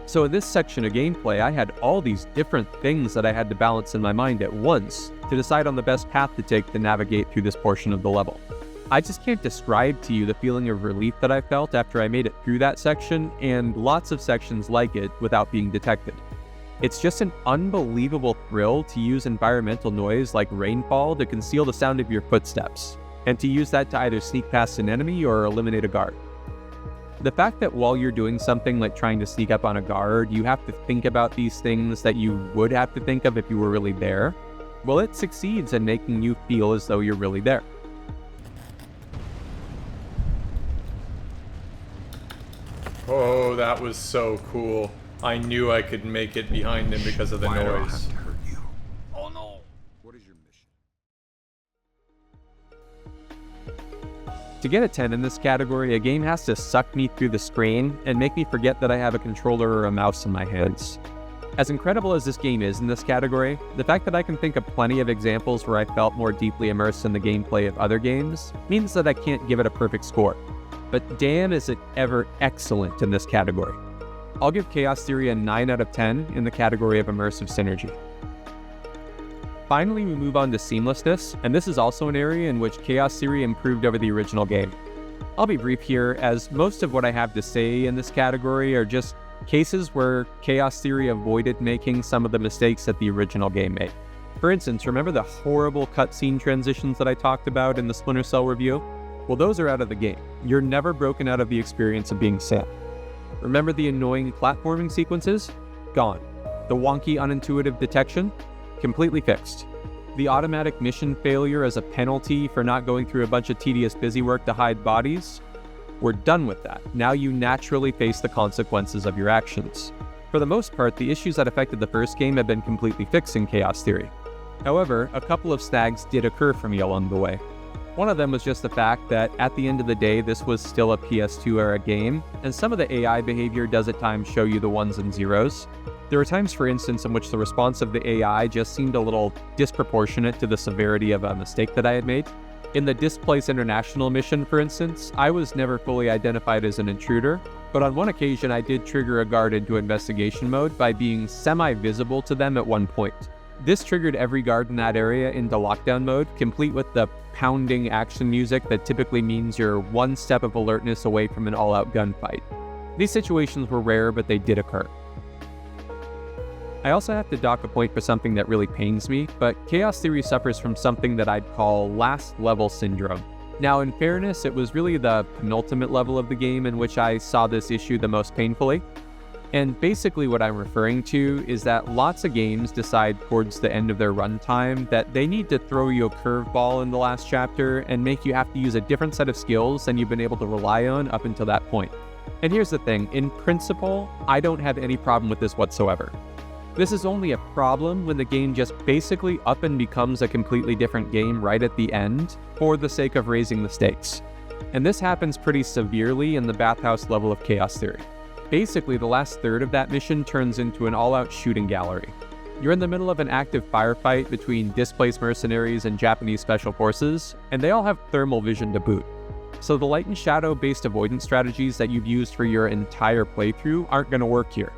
So in this section of gameplay, I had all these different things that I had to balance in my mind at once to decide on the best path to take to navigate through this portion of the level. I just can't describe to you the feeling of relief that I felt after I made it through that section, and lots of sections like it, without being detected. It's just an unbelievable thrill to use environmental noise like rainfall to conceal the sound of your footsteps, and to use that to either sneak past an enemy or eliminate a guard. The fact that while you're doing something like trying to sneak up on a guard, you have to think about these things that you would have to think of if you were really there, well, it succeeds in making you feel as though you're really there. Oh, that was so cool. I knew I could make it behind him because of the Why do I noise. have to hurt you? Oh no! What is your mission? To get a 10 in this category, a game has to suck me through the screen and make me forget that I have a controller or a mouse in my hands. As incredible as this game is in this category, the fact that I can think of plenty of examples where I felt more deeply immersed in the gameplay of other games means that I can't give it a perfect score. But damn is it ever excellent in this category. I'll give Chaos Theory a 9 out of 10 in the category of immersive synergy. Finally, we move on to seamlessness, and this is also an area in which Chaos Theory improved over the original game. I'll be brief here, as most of what I have to say in this category are just cases where Chaos Theory avoided making some of the mistakes that the original game made. For instance, remember the horrible cutscene transitions that I talked about in the Splinter Cell review? Well, those are out of the game. You're never broken out of the experience of being Sam. Remember the annoying platforming sequences? Gone. The wonky, unintuitive detection? Completely fixed. The automatic mission failure as a penalty for not going through a bunch of tedious busywork to hide bodies? We're done with that. Now you naturally face the consequences of your actions. For the most part, the issues that affected the first game have been completely fixed in Chaos Theory. However, a couple of snags did occur for me along the way. One of them was just the fact that at the end of the day, this was still a PS2 era game, and some of the AI behavior does at times show you the ones and zeros. There were times, for instance, in which the response of the AI just seemed a little disproportionate to the severity of a mistake that I had made. In the Displace International mission, for instance, I was never fully identified as an intruder, but on one occasion I did trigger a guard into investigation mode by being semi-visible to them at one point. This triggered every guard in that area into lockdown mode, complete with the pounding action music that typically means you're one step of alertness away from an all-out gunfight. These situations were rare, but they did occur. I also have to dock a point for something that really pains me, but Chaos Theory suffers from something that I'd call last level syndrome. Now, in fairness, it was really the penultimate level of the game in which I saw this issue the most painfully. And basically what I'm referring to is that lots of games decide towards the end of their runtime that they need to throw you a curveball in the last chapter and make you have to use a different set of skills than you've been able to rely on up until that point. And here's the thing, in principle, I don't have any problem with this whatsoever. This is only a problem when the game just basically up and becomes a completely different game right at the end for the sake of raising the stakes. And this happens pretty severely in the bathhouse level of Chaos Theory. Basically, the last third of that mission turns into an all-out shooting gallery. You're in the middle of an active firefight between displaced mercenaries and Japanese special forces, and they all have thermal vision to boot. So the light and shadow-based avoidance strategies that you've used for your entire playthrough aren't going to work here.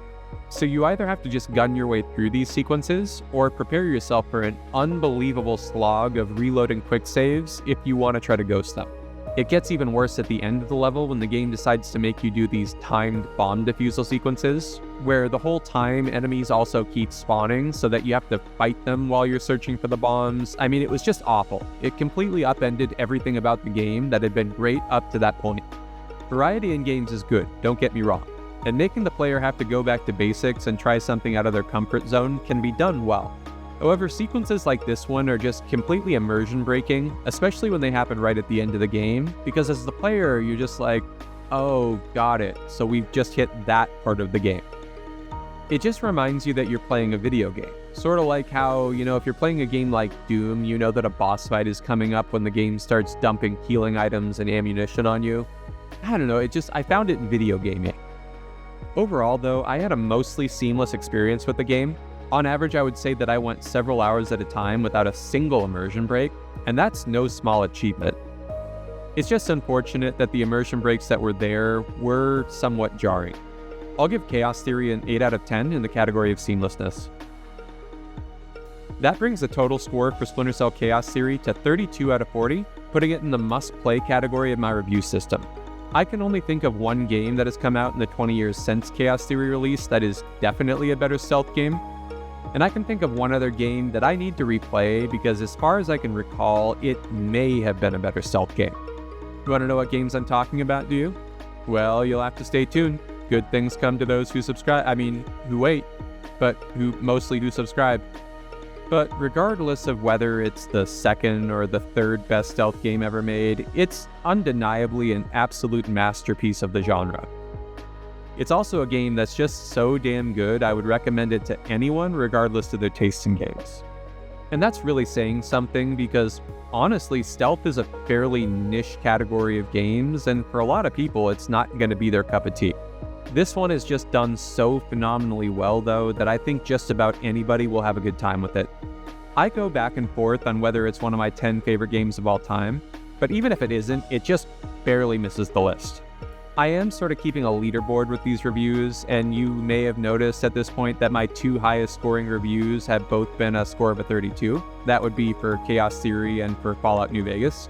So you either have to just gun your way through these sequences, or prepare yourself for an unbelievable slog of reloading quick saves if you want to try to ghost them. It gets even worse at the end of the level when the game decides to make you do these timed bomb defusal sequences, where the whole time enemies also keep spawning so that you have to fight them while you're searching for the bombs. I mean, it was just awful. It completely upended everything about the game that had been great up to that point. Variety in games is good, don't get me wrong, and making the player have to go back to basics and try something out of their comfort zone can be done well. However, sequences like this one are just completely immersion breaking, especially when they happen right at the end of the game, because as the player, you're just like, oh, got it, so we've just hit that part of the game. It just reminds you that you're playing a video game. Sort of like how, if you're playing a game like Doom, you know that a boss fight is coming up when the game starts dumping healing items and ammunition on you. I don't know, I found it video gaming. Overall, though, I had a mostly seamless experience with the game. On average, I would say that I went several hours at a time without a single immersion break, and that's no small achievement. It's just unfortunate that the immersion breaks that were there were somewhat jarring. I'll give Chaos Theory an 8 out of 10 in the category of seamlessness. That brings the total score for Splinter Cell Chaos Theory to 32 out of 40, putting it in the must-play category of my review system. I can only think of one game that has come out in the 20 years since Chaos Theory release that is definitely a better stealth game. And I can think of one other game that I need to replay because as far as I can recall, it may have been a better stealth game. You want to know what games I'm talking about, do you? Well, you'll have to stay tuned. Good things come to those who who wait, but who mostly do subscribe. But regardless of whether it's the second or the third best stealth game ever made, it's undeniably an absolute masterpiece of the genre. It's also a game that's just so damn good, I would recommend it to anyone regardless of their taste in games. And that's really saying something because, honestly, stealth is a fairly niche category of games, and for a lot of people, it's not going to be their cup of tea. This one is just done so phenomenally well, though, that I think just about anybody will have a good time with it. I go back and forth on whether it's one of my 10 favorite games of all time, but even if it isn't, it just barely misses the list. I am sort of keeping a leaderboard with these reviews, and you may have noticed at this point that my two highest scoring reviews have both been a score of a 32. That would be for Chaos Theory and for Fallout New Vegas.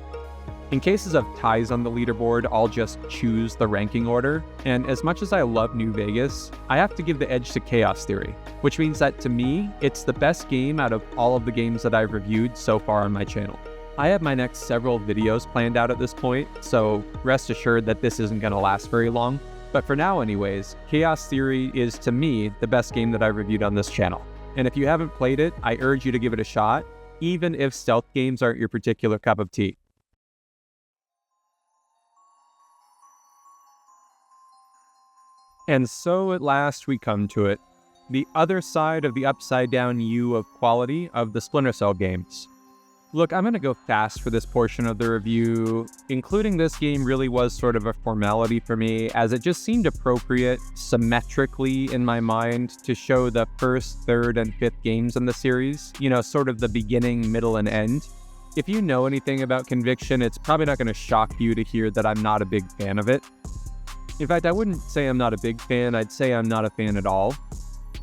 In cases of ties on the leaderboard, I'll just choose the ranking order, and as much as I love New Vegas, I have to give the edge to Chaos Theory, which means that to me, it's the best game out of all of the games that I've reviewed so far on my channel. I have my next several videos planned out at this point, so rest assured that this isn't going to last very long. But for now anyways, Chaos Theory is, to me, the best game that I've reviewed on this channel. And if you haven't played it, I urge you to give it a shot, even if stealth games aren't your particular cup of tea. And so at last we come to it, the other side of the upside-down U of quality of the Splinter Cell games. Look, I'm going to go fast for this portion of the review. Including this game really was sort of a formality for me, as it just seemed appropriate symmetrically in my mind to show the first, third, and fifth games in the series, sort of the beginning, middle, and end. If you know anything about Conviction, it's probably not going to shock you to hear that I'm not a big fan of it. In fact, I wouldn't say I'm not a big fan, I'd say I'm not a fan at all.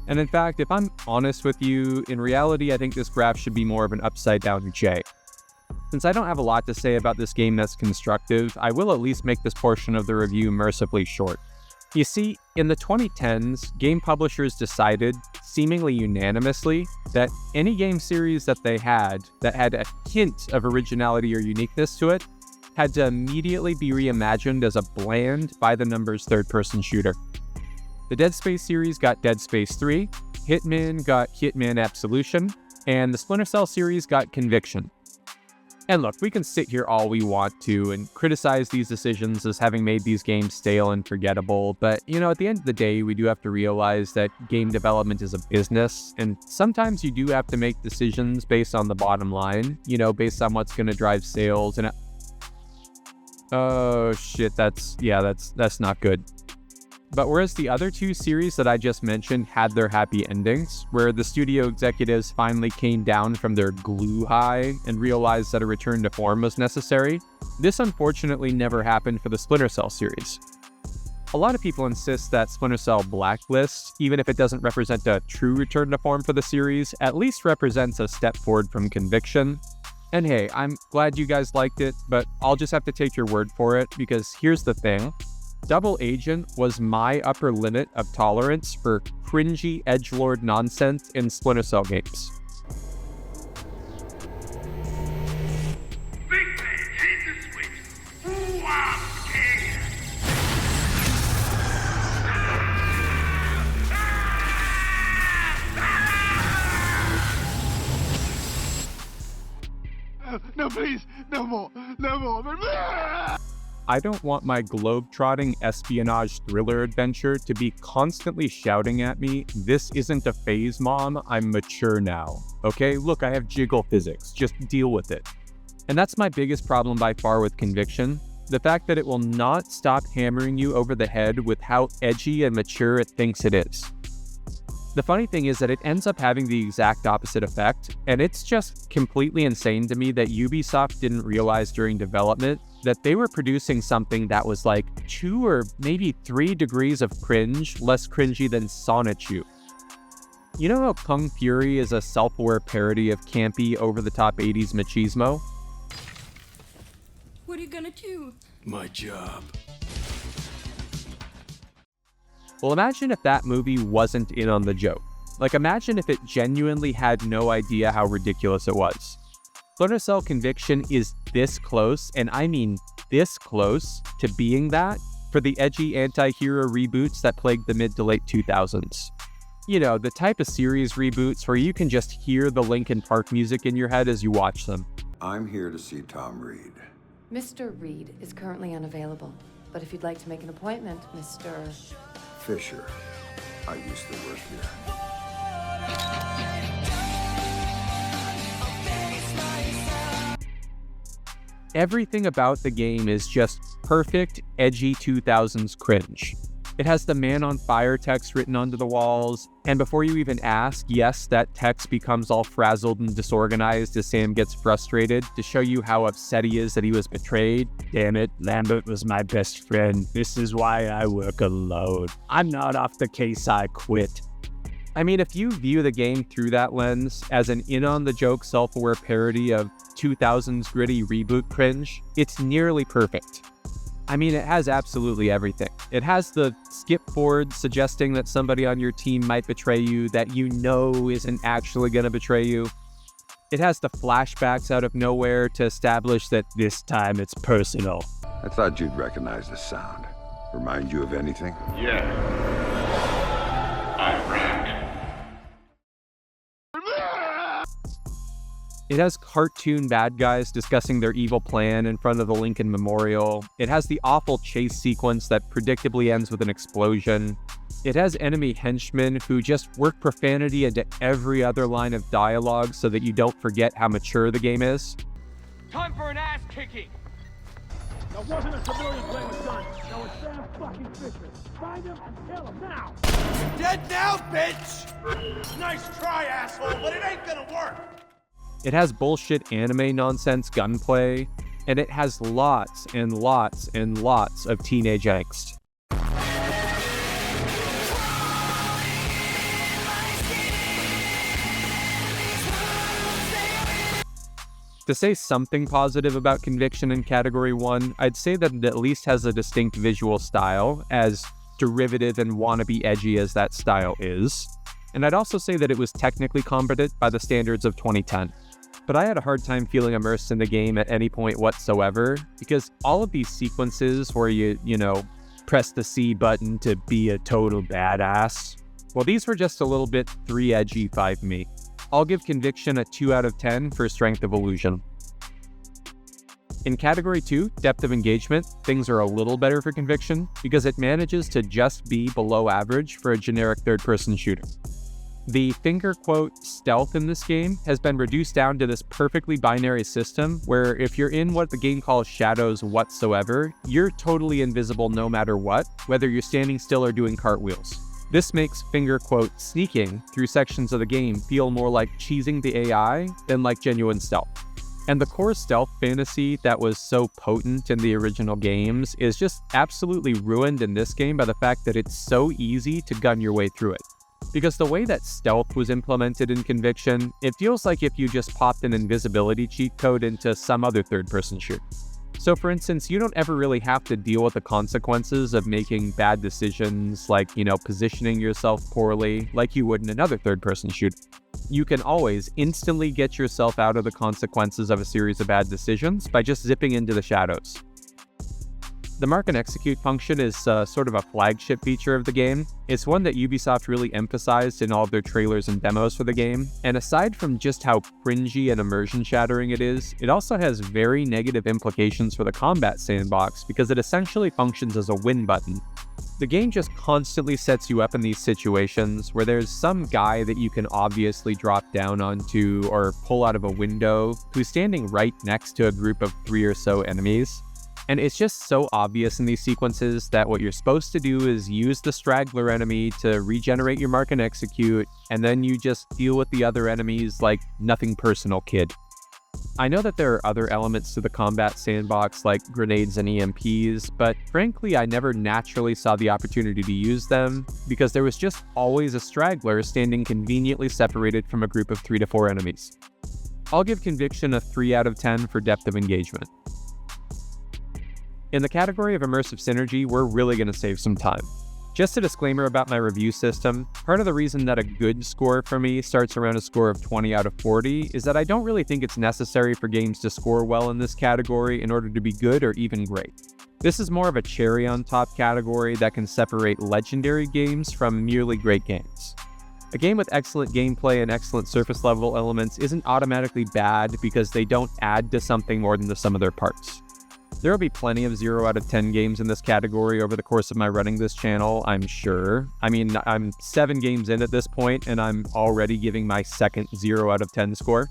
And in fact, if I'm honest with you, in reality, I think this graph should be more of an upside-down J. Since I don't have a lot to say about this game that's constructive, I will at least make this portion of the review mercifully short. You see, in the 2010s, game publishers decided, seemingly unanimously, that any game series that they had that had a hint of originality or uniqueness to it had to immediately be reimagined as a bland, by-the-numbers third-person shooter. The Dead Space series got Dead Space 3, Hitman got Hitman Absolution, and the Splinter Cell series got Conviction. And look, we can sit here all we want to and criticize these decisions as having made these games stale and forgettable, but, at the end of the day, we do have to realize that game development is a business, and sometimes you do have to make decisions based on the bottom line, based on what's going to drive sales, and oh shit, that's not good. But whereas the other two series that I just mentioned had their happy endings, where the studio executives finally came down from their glue high and realized that a return to form was necessary, this unfortunately never happened for the Splinter Cell series. A lot of people insist that Splinter Cell Blacklist, even if it doesn't represent a true return to form for the series, at least represents a step forward from Conviction. And hey, I'm glad you guys liked it, but I'll just have to take your word for it, because here's the thing. Double Agent was my upper limit of tolerance for cringy edgelord nonsense in Splinter Cell games. Big man, hit the switch. Ooh, I'm scared. No, please, no more. I don't want my globe-trotting espionage thriller adventure to be constantly shouting at me, "This isn't a phase, Mom, I'm mature now." Okay, look, I have jiggle physics, just deal with it. And that's my biggest problem by far with Conviction. The fact that it will not stop hammering you over the head with how edgy and mature it thinks it is. The funny thing is that it ends up having the exact opposite effect, and it's just completely insane to me that Ubisoft didn't realize during development that they were producing something that was like 2 or maybe 3 degrees of cringe less cringy than Sonichu. You know how Kung Fury is a self-aware parody of campy, over-the-top 80s machismo? What are you gonna do? My job. Well, imagine if that movie wasn't in on the joke. Like, imagine if it genuinely had no idea how ridiculous it was. Splinter Cell Conviction is this close, and I mean this close, to being that for the edgy anti-hero reboots that plagued the mid to late 2000s. The type of series reboots where you can just hear the Linkin Park music in your head as you watch them. I'm here to see Tom Reed. Mr. Reed is currently unavailable, but if you'd like to make an appointment, Mr. Fisher. I used to work here. Everything about the game is just perfect, edgy 2000s cringe. It has the Man on Fire text written onto the walls, and before you even ask, yes, that text becomes all frazzled and disorganized as Sam gets frustrated to show you how upset he is that he was betrayed. Damn it, Lambert was my best friend. This is why I work alone. I'm not off the case, I quit. I mean, if you view the game through that lens as an in-on-the-joke self-aware parody of 2000s gritty reboot cringe, it's nearly perfect. I mean, it has absolutely everything. It has the skip forward suggesting that somebody on your team might betray you that you know isn't actually going to betray you. It has the flashbacks out of nowhere to establish that this time it's personal. I thought you'd recognize the sound. Remind you of anything? Yeah. I rap. It has cartoon bad guys discussing their evil plan in front of the Lincoln Memorial. It has the awful chase sequence that predictably ends with an explosion. It has enemy henchmen who just work profanity into every other line of dialogue so that you don't forget how mature the game is. Time for an ass kicking! That wasn't a civilian playing with guns. That was Sam fucking Fisher. Find him and kill him now. You're dead now, bitch! Nice try, asshole, but it ain't gonna work. It has bullshit anime nonsense gunplay, and it has lots and lots and lots of teenage angst. To say something positive about Conviction in Category 1, I'd say that it at least has a distinct visual style, as derivative and wannabe edgy as that style is. And I'd also say that it was technically competent by the standards of 2010. But I had a hard time feeling immersed in the game at any point whatsoever, because all of these sequences where you press the C button to be a total badass, well, these were just a little bit 3 edgy 5 me. I'll give Conviction a 2 out of 10 for Strength of Illusion. In Category 2, Depth of Engagement, things are a little better for Conviction because it manages to just be below average for a generic third-person shooter. The finger quote stealth in this game has been reduced down to this perfectly binary system where if you're in what the game calls shadows whatsoever, you're totally invisible no matter what, whether you're standing still or doing cartwheels. This makes finger quote sneaking through sections of the game feel more like cheesing the AI than like genuine stealth. And the core stealth fantasy that was so potent in the original games is just absolutely ruined in this game by the fact that it's so easy to gun your way through it. Because the way that stealth was implemented in Conviction, it feels like if you just popped an invisibility cheat code into some other third-person shooter. So for instance, you don't ever really have to deal with the consequences of making bad decisions like, positioning yourself poorly like you would in another third-person shooter. You can always instantly get yourself out of the consequences of a series of bad decisions by just zipping into the shadows. The mark and execute function is sort of a flagship feature of the game. It's one that Ubisoft really emphasized in all of their trailers and demos for the game, and aside from just how cringy and immersion shattering it is, it also has very negative implications for the combat sandbox because it essentially functions as a win button. The game just constantly sets you up in these situations where there's some guy that you can obviously drop down onto or pull out of a window who's standing right next to a group of 3 or so enemies. And it's just so obvious in these sequences that what you're supposed to do is use the straggler enemy to regenerate your mark and execute, and then you just deal with the other enemies like nothing personal, kid. I know that there are other elements to the combat sandbox like grenades and EMPs, but frankly I never naturally saw the opportunity to use them because there was just always a straggler standing conveniently separated from a group of 3 to 4 enemies. I'll give Conviction a 3 out of 10 for depth of engagement. In the category of immersive synergy, we're really going to save some time. Just a disclaimer about my review system, part of the reason that a good score for me starts around a score of 20 out of 40 is that I don't really think it's necessary for games to score well in this category in order to be good or even great. This is more of a cherry on top category that can separate legendary games from merely great games. A game with excellent gameplay and excellent surface level elements isn't automatically bad because they don't add to something more than the sum of their parts. There will be plenty of 0 out of 10 games in this category over the course of my running this channel, I'm sure. I mean, I'm 7 games in at this point, and I'm already giving my second 0 out of 10 score.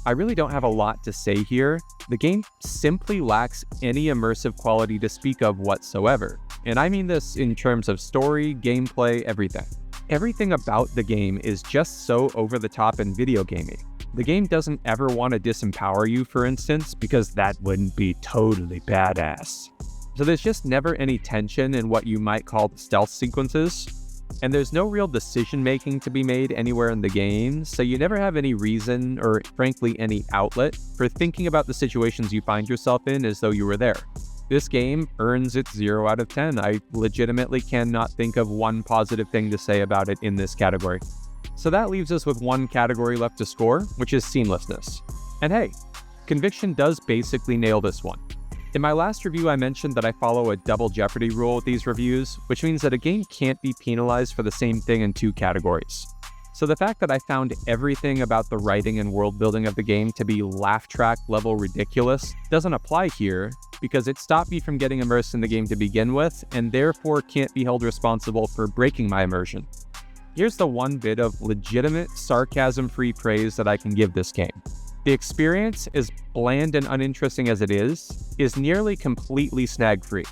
I really don't have a lot to say here. The game simply lacks any immersive quality to speak of whatsoever. And I mean this in terms of story, gameplay, everything. Everything about the game is just so over the top and video gamey. The game doesn't ever want to disempower you, for instance, because that wouldn't be totally badass. So there's just never any tension in what you might call the stealth sequences, and there's no real decision making to be made anywhere in the game, so you never have any reason, or frankly any outlet, for thinking about the situations you find yourself in as though you were there. This game earns its 0 out of 10. I legitimately cannot think of one positive thing to say about it in this category. So that leaves us with one category left to score, which is seamlessness. And hey, Conviction does basically nail this one. In my last review, I mentioned that I follow a double jeopardy rule with these reviews, which means that a game can't be penalized for the same thing in 2 categories. So the fact that I found everything about the writing and world building of the game to be laugh track level ridiculous doesn't apply here, because it stopped me from getting immersed in the game to begin with, and therefore can't be held responsible for breaking my immersion. Here's the one bit of legitimate, sarcasm-free praise that I can give this game. The experience, as bland and uninteresting as it is nearly completely snag-free.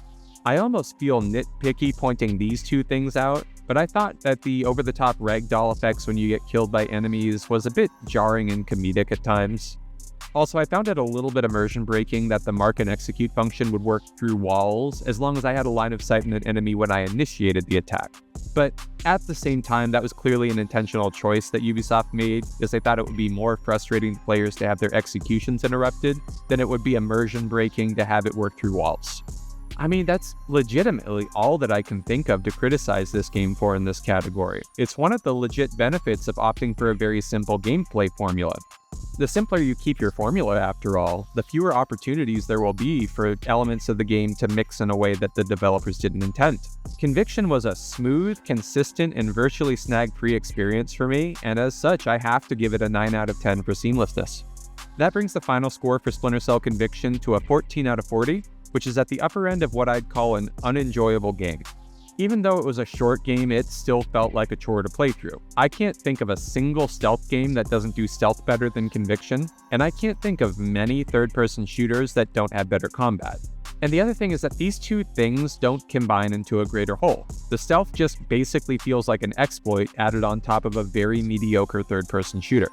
I almost feel nitpicky pointing these 2 things out, but I thought that the over-the-top ragdoll effects when you get killed by enemies was a bit jarring and comedic at times. Also, I found it a little bit immersion breaking that the mark and execute function would work through walls as long as I had a line of sight on an enemy when I initiated the attack. But at the same time, that was clearly an intentional choice that Ubisoft made, because they thought it would be more frustrating to players to have their executions interrupted than it would be immersion breaking to have it work through walls. I mean, that's legitimately all that I can think of to criticize this game for in this category. It's one of the legit benefits of opting for a very simple gameplay formula. The simpler you keep your formula, after all, the fewer opportunities there will be for elements of the game to mix in a way that the developers didn't intend. Conviction was a smooth, consistent, and virtually snag-free experience for me, and as such, I have to give it a 9 out of 10 for seamlessness. That brings the final score for Splinter Cell Conviction to a 14 out of 40, which is at the upper end of what I'd call an unenjoyable game. Even though it was a short game, it still felt like a chore to play through. I can't think of a single stealth game that doesn't do stealth better than Conviction, and I can't think of many third-person shooters that don't have better combat. And the other thing is that these two things don't combine into a greater whole. The stealth just basically feels like an exploit added on top of a very mediocre third-person shooter.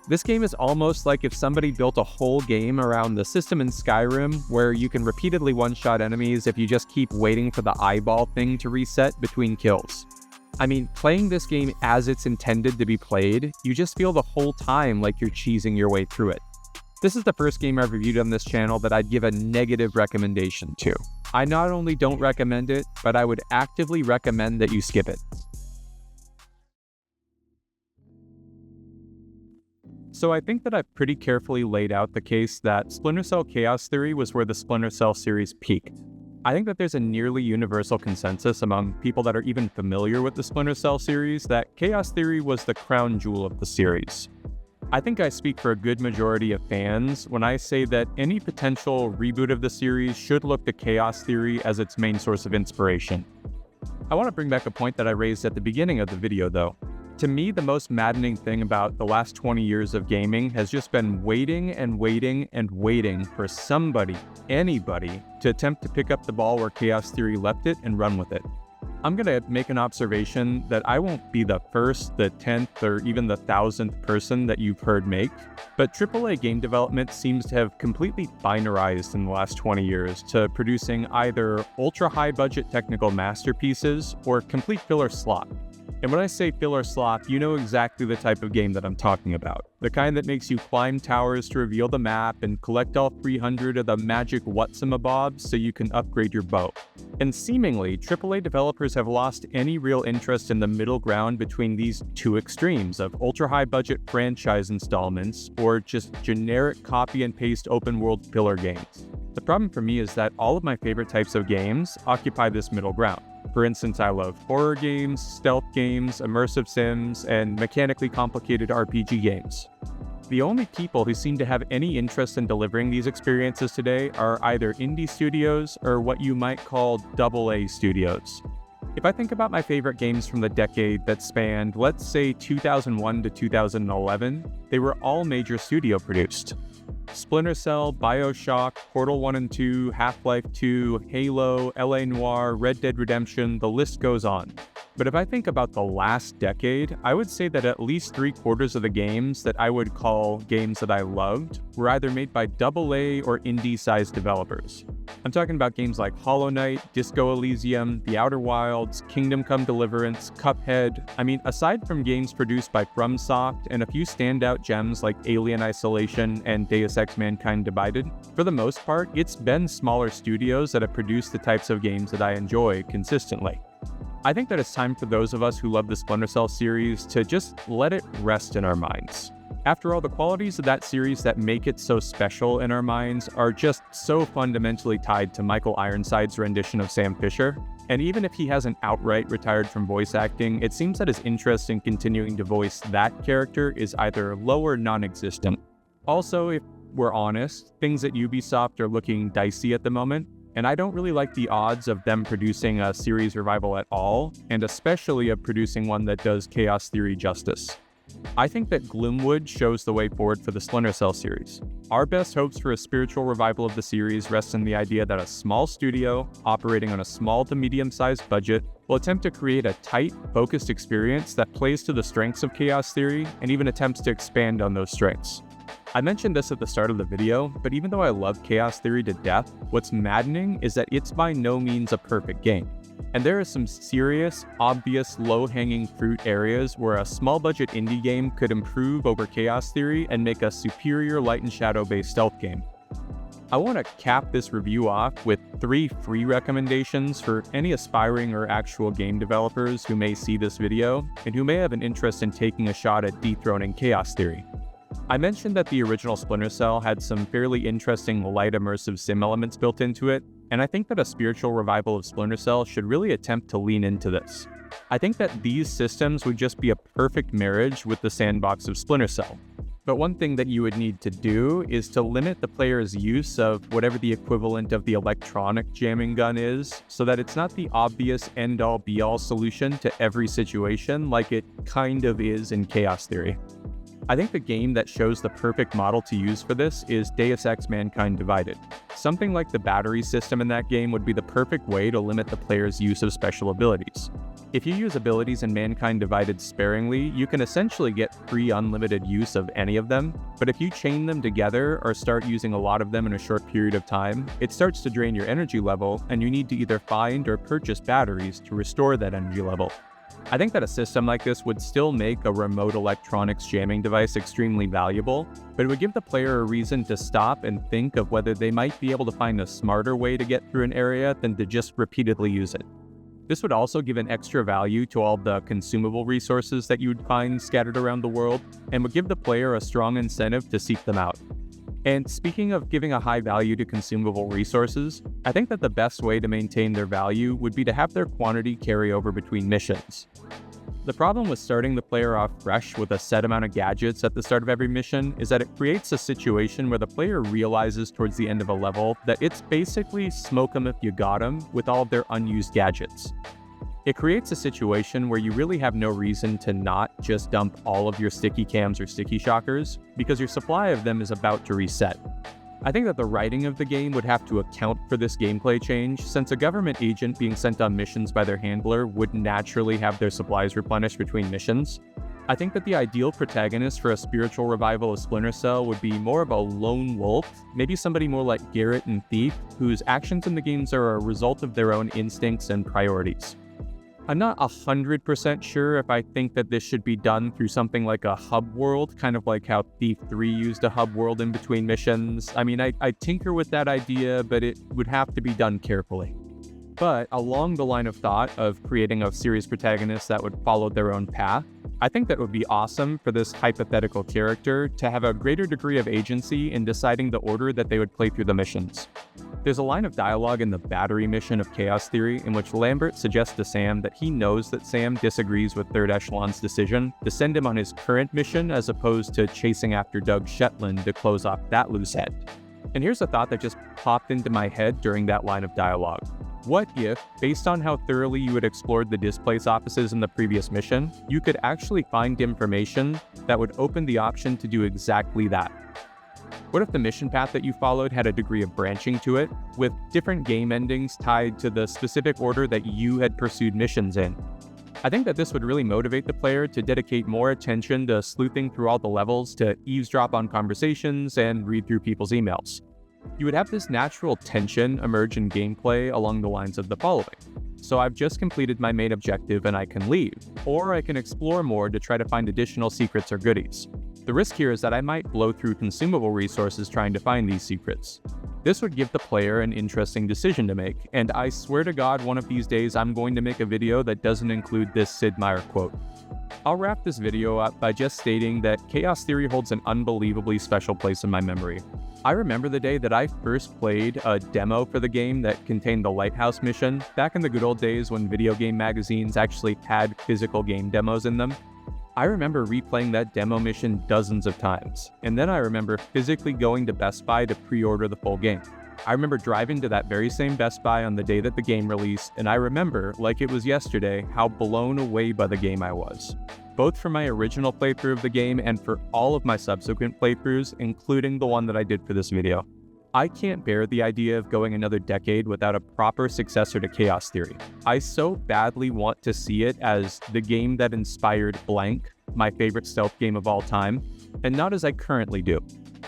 This game is almost like if somebody built a whole game around the system in Skyrim where you can repeatedly one-shot enemies if you just keep waiting for the eyeball thing to reset between kills. I mean, playing this game as it's intended to be played, you just feel the whole time like you're cheesing your way through it. This is the first game I've reviewed on this channel that I'd give a negative recommendation to. I not only don't recommend it, but I would actively recommend that you skip it. So I think that I've pretty carefully laid out the case that Splinter Cell Chaos Theory was where the Splinter Cell series peaked. I think that there's a nearly universal consensus among people that are even familiar with the Splinter Cell series that Chaos Theory was the crown jewel of the series. I think I speak for a good majority of fans when I say that any potential reboot of the series should look to Chaos Theory as its main source of inspiration. I want to bring back a point that I raised at the beginning of the video though. To me, the most maddening thing about the last 20 years of gaming has just been waiting and waiting and waiting for somebody, anybody, to attempt to pick up the ball where Chaos Theory left it and run with it. I'm going to make an observation that I won't be the first, the 10th, or even the 1000th person that you've heard make, but AAA game development seems to have completely binarized in the last 20 years to producing either ultra-high budget technical masterpieces or complete filler slop. And when I say filler slop, you know exactly the type of game that I'm talking about. The kind that makes you climb towers to reveal the map and collect all 300 of the magic whatsamabobs so you can upgrade your bow. And seemingly, AAA developers have lost any real interest in the middle ground between these two extremes of ultra-high budget franchise installments or just generic copy and paste open world filler games. The problem for me is that all of my favorite types of games occupy this middle ground. For instance, I love horror games, stealth games, immersive sims, and mechanically complicated RPG games. The only people who seem to have any interest in delivering these experiences today are either indie studios or what you might call AA studios. If I think about my favorite games from the decade that spanned, let's say 2001 to 2011, they were all major studio produced. Splinter Cell, BioShock, Portal 1 and 2, Half-Life 2, Halo, LA Noire, Red Dead Redemption, the list goes on. But if I think about the last decade, I would say that at least 3/4 of the games that I would call games that I loved were either made by AA or indie-sized developers. I'm talking about games like Hollow Knight, Disco Elysium, The Outer Wilds, Kingdom Come Deliverance, Cuphead. I mean, aside from games produced by FromSoft and a few standout gems like Alien Isolation and Deus Ex Mankind Divided, for the most part, it's been smaller studios that have produced the types of games that I enjoy consistently. I think that it's time for those of us who love the Splinter Cell series to just let it rest in our minds. After all, the qualities of that series that make it so special in our minds are just so fundamentally tied to Michael Ironside's rendition of Sam Fisher. And even if he hasn't outright retired from voice acting, it seems that his interest in continuing to voice that character is either low or non-existent. Also, if we're honest, things at Ubisoft are looking dicey at the moment, and I don't really like the odds of them producing a series revival at all, and especially of producing one that does Chaos Theory justice. I think that Gloomwood shows the way forward for the Splinter Cell series. Our best hopes for a spiritual revival of the series rest in the idea that a small studio, operating on a small to medium-sized budget, will attempt to create a tight, focused experience that plays to the strengths of Chaos Theory and even attempts to expand on those strengths. I mentioned this at the start of the video, but even though I love Chaos Theory to death, what's maddening is that it's by no means a perfect game. And there are some serious, obvious, low-hanging fruit areas where a small-budget indie game could improve over Chaos Theory and make a superior light and shadow-based stealth game. I want to cap this review off with 3 free recommendations for any aspiring or actual game developers who may see this video and who may have an interest in taking a shot at dethroning Chaos Theory. I mentioned that the original Splinter Cell had some fairly interesting light immersive sim elements built into it, and I think that a spiritual revival of Splinter Cell should really attempt to lean into this. I think that these systems would just be a perfect marriage with the sandbox of Splinter Cell. But one thing that you would need to do is to limit the player's use of whatever the equivalent of the electronic jamming gun is, so that it's not the obvious end-all be-all solution to every situation like it kind of is in Chaos Theory. I think the game that shows the perfect model to use for this is Deus Ex: Mankind Divided. Something like the battery system in that game would be the perfect way to limit the player's use of special abilities. If you use abilities in Mankind Divided sparingly, you can essentially get free unlimited use of any of them, but if you chain them together or start using a lot of them in a short period of time, it starts to drain your energy level, and you need to either find or purchase batteries to restore that energy level. I think that a system like this would still make a remote electronics jamming device extremely valuable, but it would give the player a reason to stop and think of whether they might be able to find a smarter way to get through an area than to just repeatedly use it. This would also give an extra value to all the consumable resources that you would find scattered around the world, and would give the player a strong incentive to seek them out. And speaking of giving a high value to consumable resources, I think that the best way to maintain their value would be to have their quantity carry over between missions. The problem with starting the player off fresh with a set amount of gadgets at the start of every mission is that it creates a situation where the player realizes towards the end of a level that it's basically smoke 'em if you got 'em with all of their unused gadgets. It creates a situation where you really have no reason to not just dump all of your sticky cams or sticky shockers, because your supply of them is about to reset. I think that the writing of the game would have to account for this gameplay change, since a government agent being sent on missions by their handler would naturally have their supplies replenished between missions. I think that the ideal protagonist for a spiritual revival of Splinter Cell would be more of a lone wolf, maybe somebody more like Garrett in Thief, whose actions in the games are a result of their own instincts and priorities. I'm not 100% sure if I think that this should be done through something like a hub world, kind of like how Thief 3 used a hub world in between missions. I mean, I tinker with that idea, but it would have to be done carefully. But along the line of thought of creating a series protagonist that would follow their own path, I think that would be awesome for this hypothetical character to have a greater degree of agency in deciding the order that they would play through the missions. There's a line of dialogue in the battery mission of Chaos Theory in which Lambert suggests to Sam that he knows that Sam disagrees with Third Echelon's decision to send him on his current mission as opposed to chasing after Doug Shetland to close off that loose end. And here's a thought that just popped into my head during that line of dialogue. What if, based on how thoroughly you had explored the displace offices in the previous mission, you could actually find information that would open the option to do exactly that? What if the mission path that you followed had a degree of branching to it, with different game endings tied to the specific order that you had pursued missions in? I think that this would really motivate the player to dedicate more attention to sleuthing through all the levels, to eavesdrop on conversations, and read through people's emails. You would have this natural tension emerge in gameplay along the lines of the following. So I've just completed my main objective and I can leave, or I can explore more to try to find additional secrets or goodies. The risk here is that I might blow through consumable resources trying to find these secrets. This would give the player an interesting decision to make, and I swear to God one of these days I'm going to make a video that doesn't include this Sid Meier quote. I'll wrap this video up by just stating that Chaos Theory holds an unbelievably special place in my memory. I remember the day that I first played a demo for the game that contained the Lighthouse mission, back in the good old days when video game magazines actually had physical game demos in them. I remember replaying that demo mission dozens of times, and then I remember physically going to Best Buy to pre-order the full game. I remember driving to that very same Best Buy on the day that the game released, and I remember, like it was yesterday, how blown away by the game I was. Both for my original playthrough of the game and for all of my subsequent playthroughs, including the one that I did for this video. I can't bear the idea of going another decade without a proper successor to Chaos Theory. I so badly want to see it as the game that inspired blank, my favorite stealth game of all time, and not as I currently do.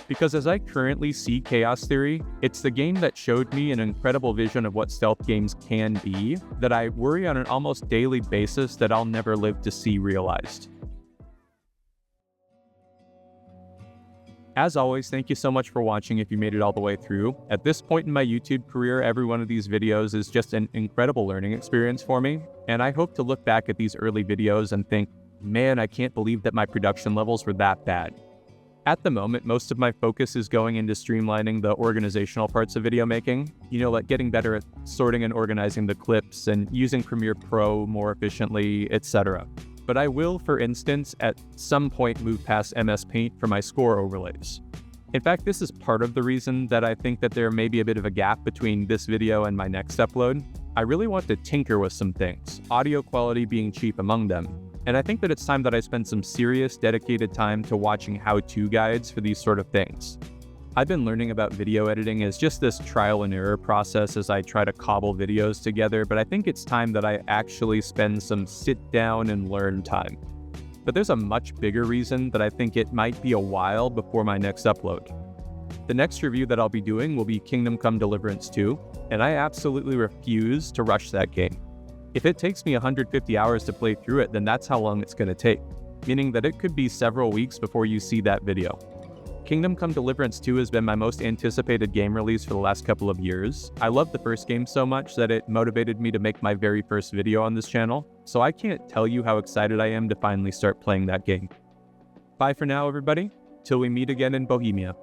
Because as I currently see Chaos Theory, it's the game that showed me an incredible vision of what stealth games can be that I worry on an almost daily basis that I'll never live to see realized. As always, thank you so much for watching if you made it all the way through. At this point in my YouTube career, every one of these videos is just an incredible learning experience for me, and I hope to look back at these early videos and think, man, I can't believe that my production levels were that bad. At the moment, most of my focus is going into streamlining the organizational parts of video making, like getting better at sorting and organizing the clips and using Premiere Pro more efficiently, etc. but I will, for instance, at some point move past MS Paint for my score overlays. In fact, this is part of the reason that I think that there may be a bit of a gap between this video and my next upload. I really want to tinker with some things, audio quality being chief among them, and I think that it's time that I spend some serious, dedicated time to watching how-to guides for these sort of things. I've been learning about video editing as just this trial and error process as I try to cobble videos together, but I think it's time that I actually spend some sit down and learn time. But there's a much bigger reason that I think it might be a while before my next upload. The next review that I'll be doing will be Kingdom Come Deliverance 2, and I absolutely refuse to rush that game. If it takes me 150 hours to play through it, then that's how long it's going to take, meaning that it could be several weeks before you see that video. Kingdom Come Deliverance 2 has been my most anticipated game release for the last couple of years. I loved the first game so much that it motivated me to make my very first video on this channel, so I can't tell you how excited I am to finally start playing that game. Bye for now, everybody, till we meet again in Bohemia.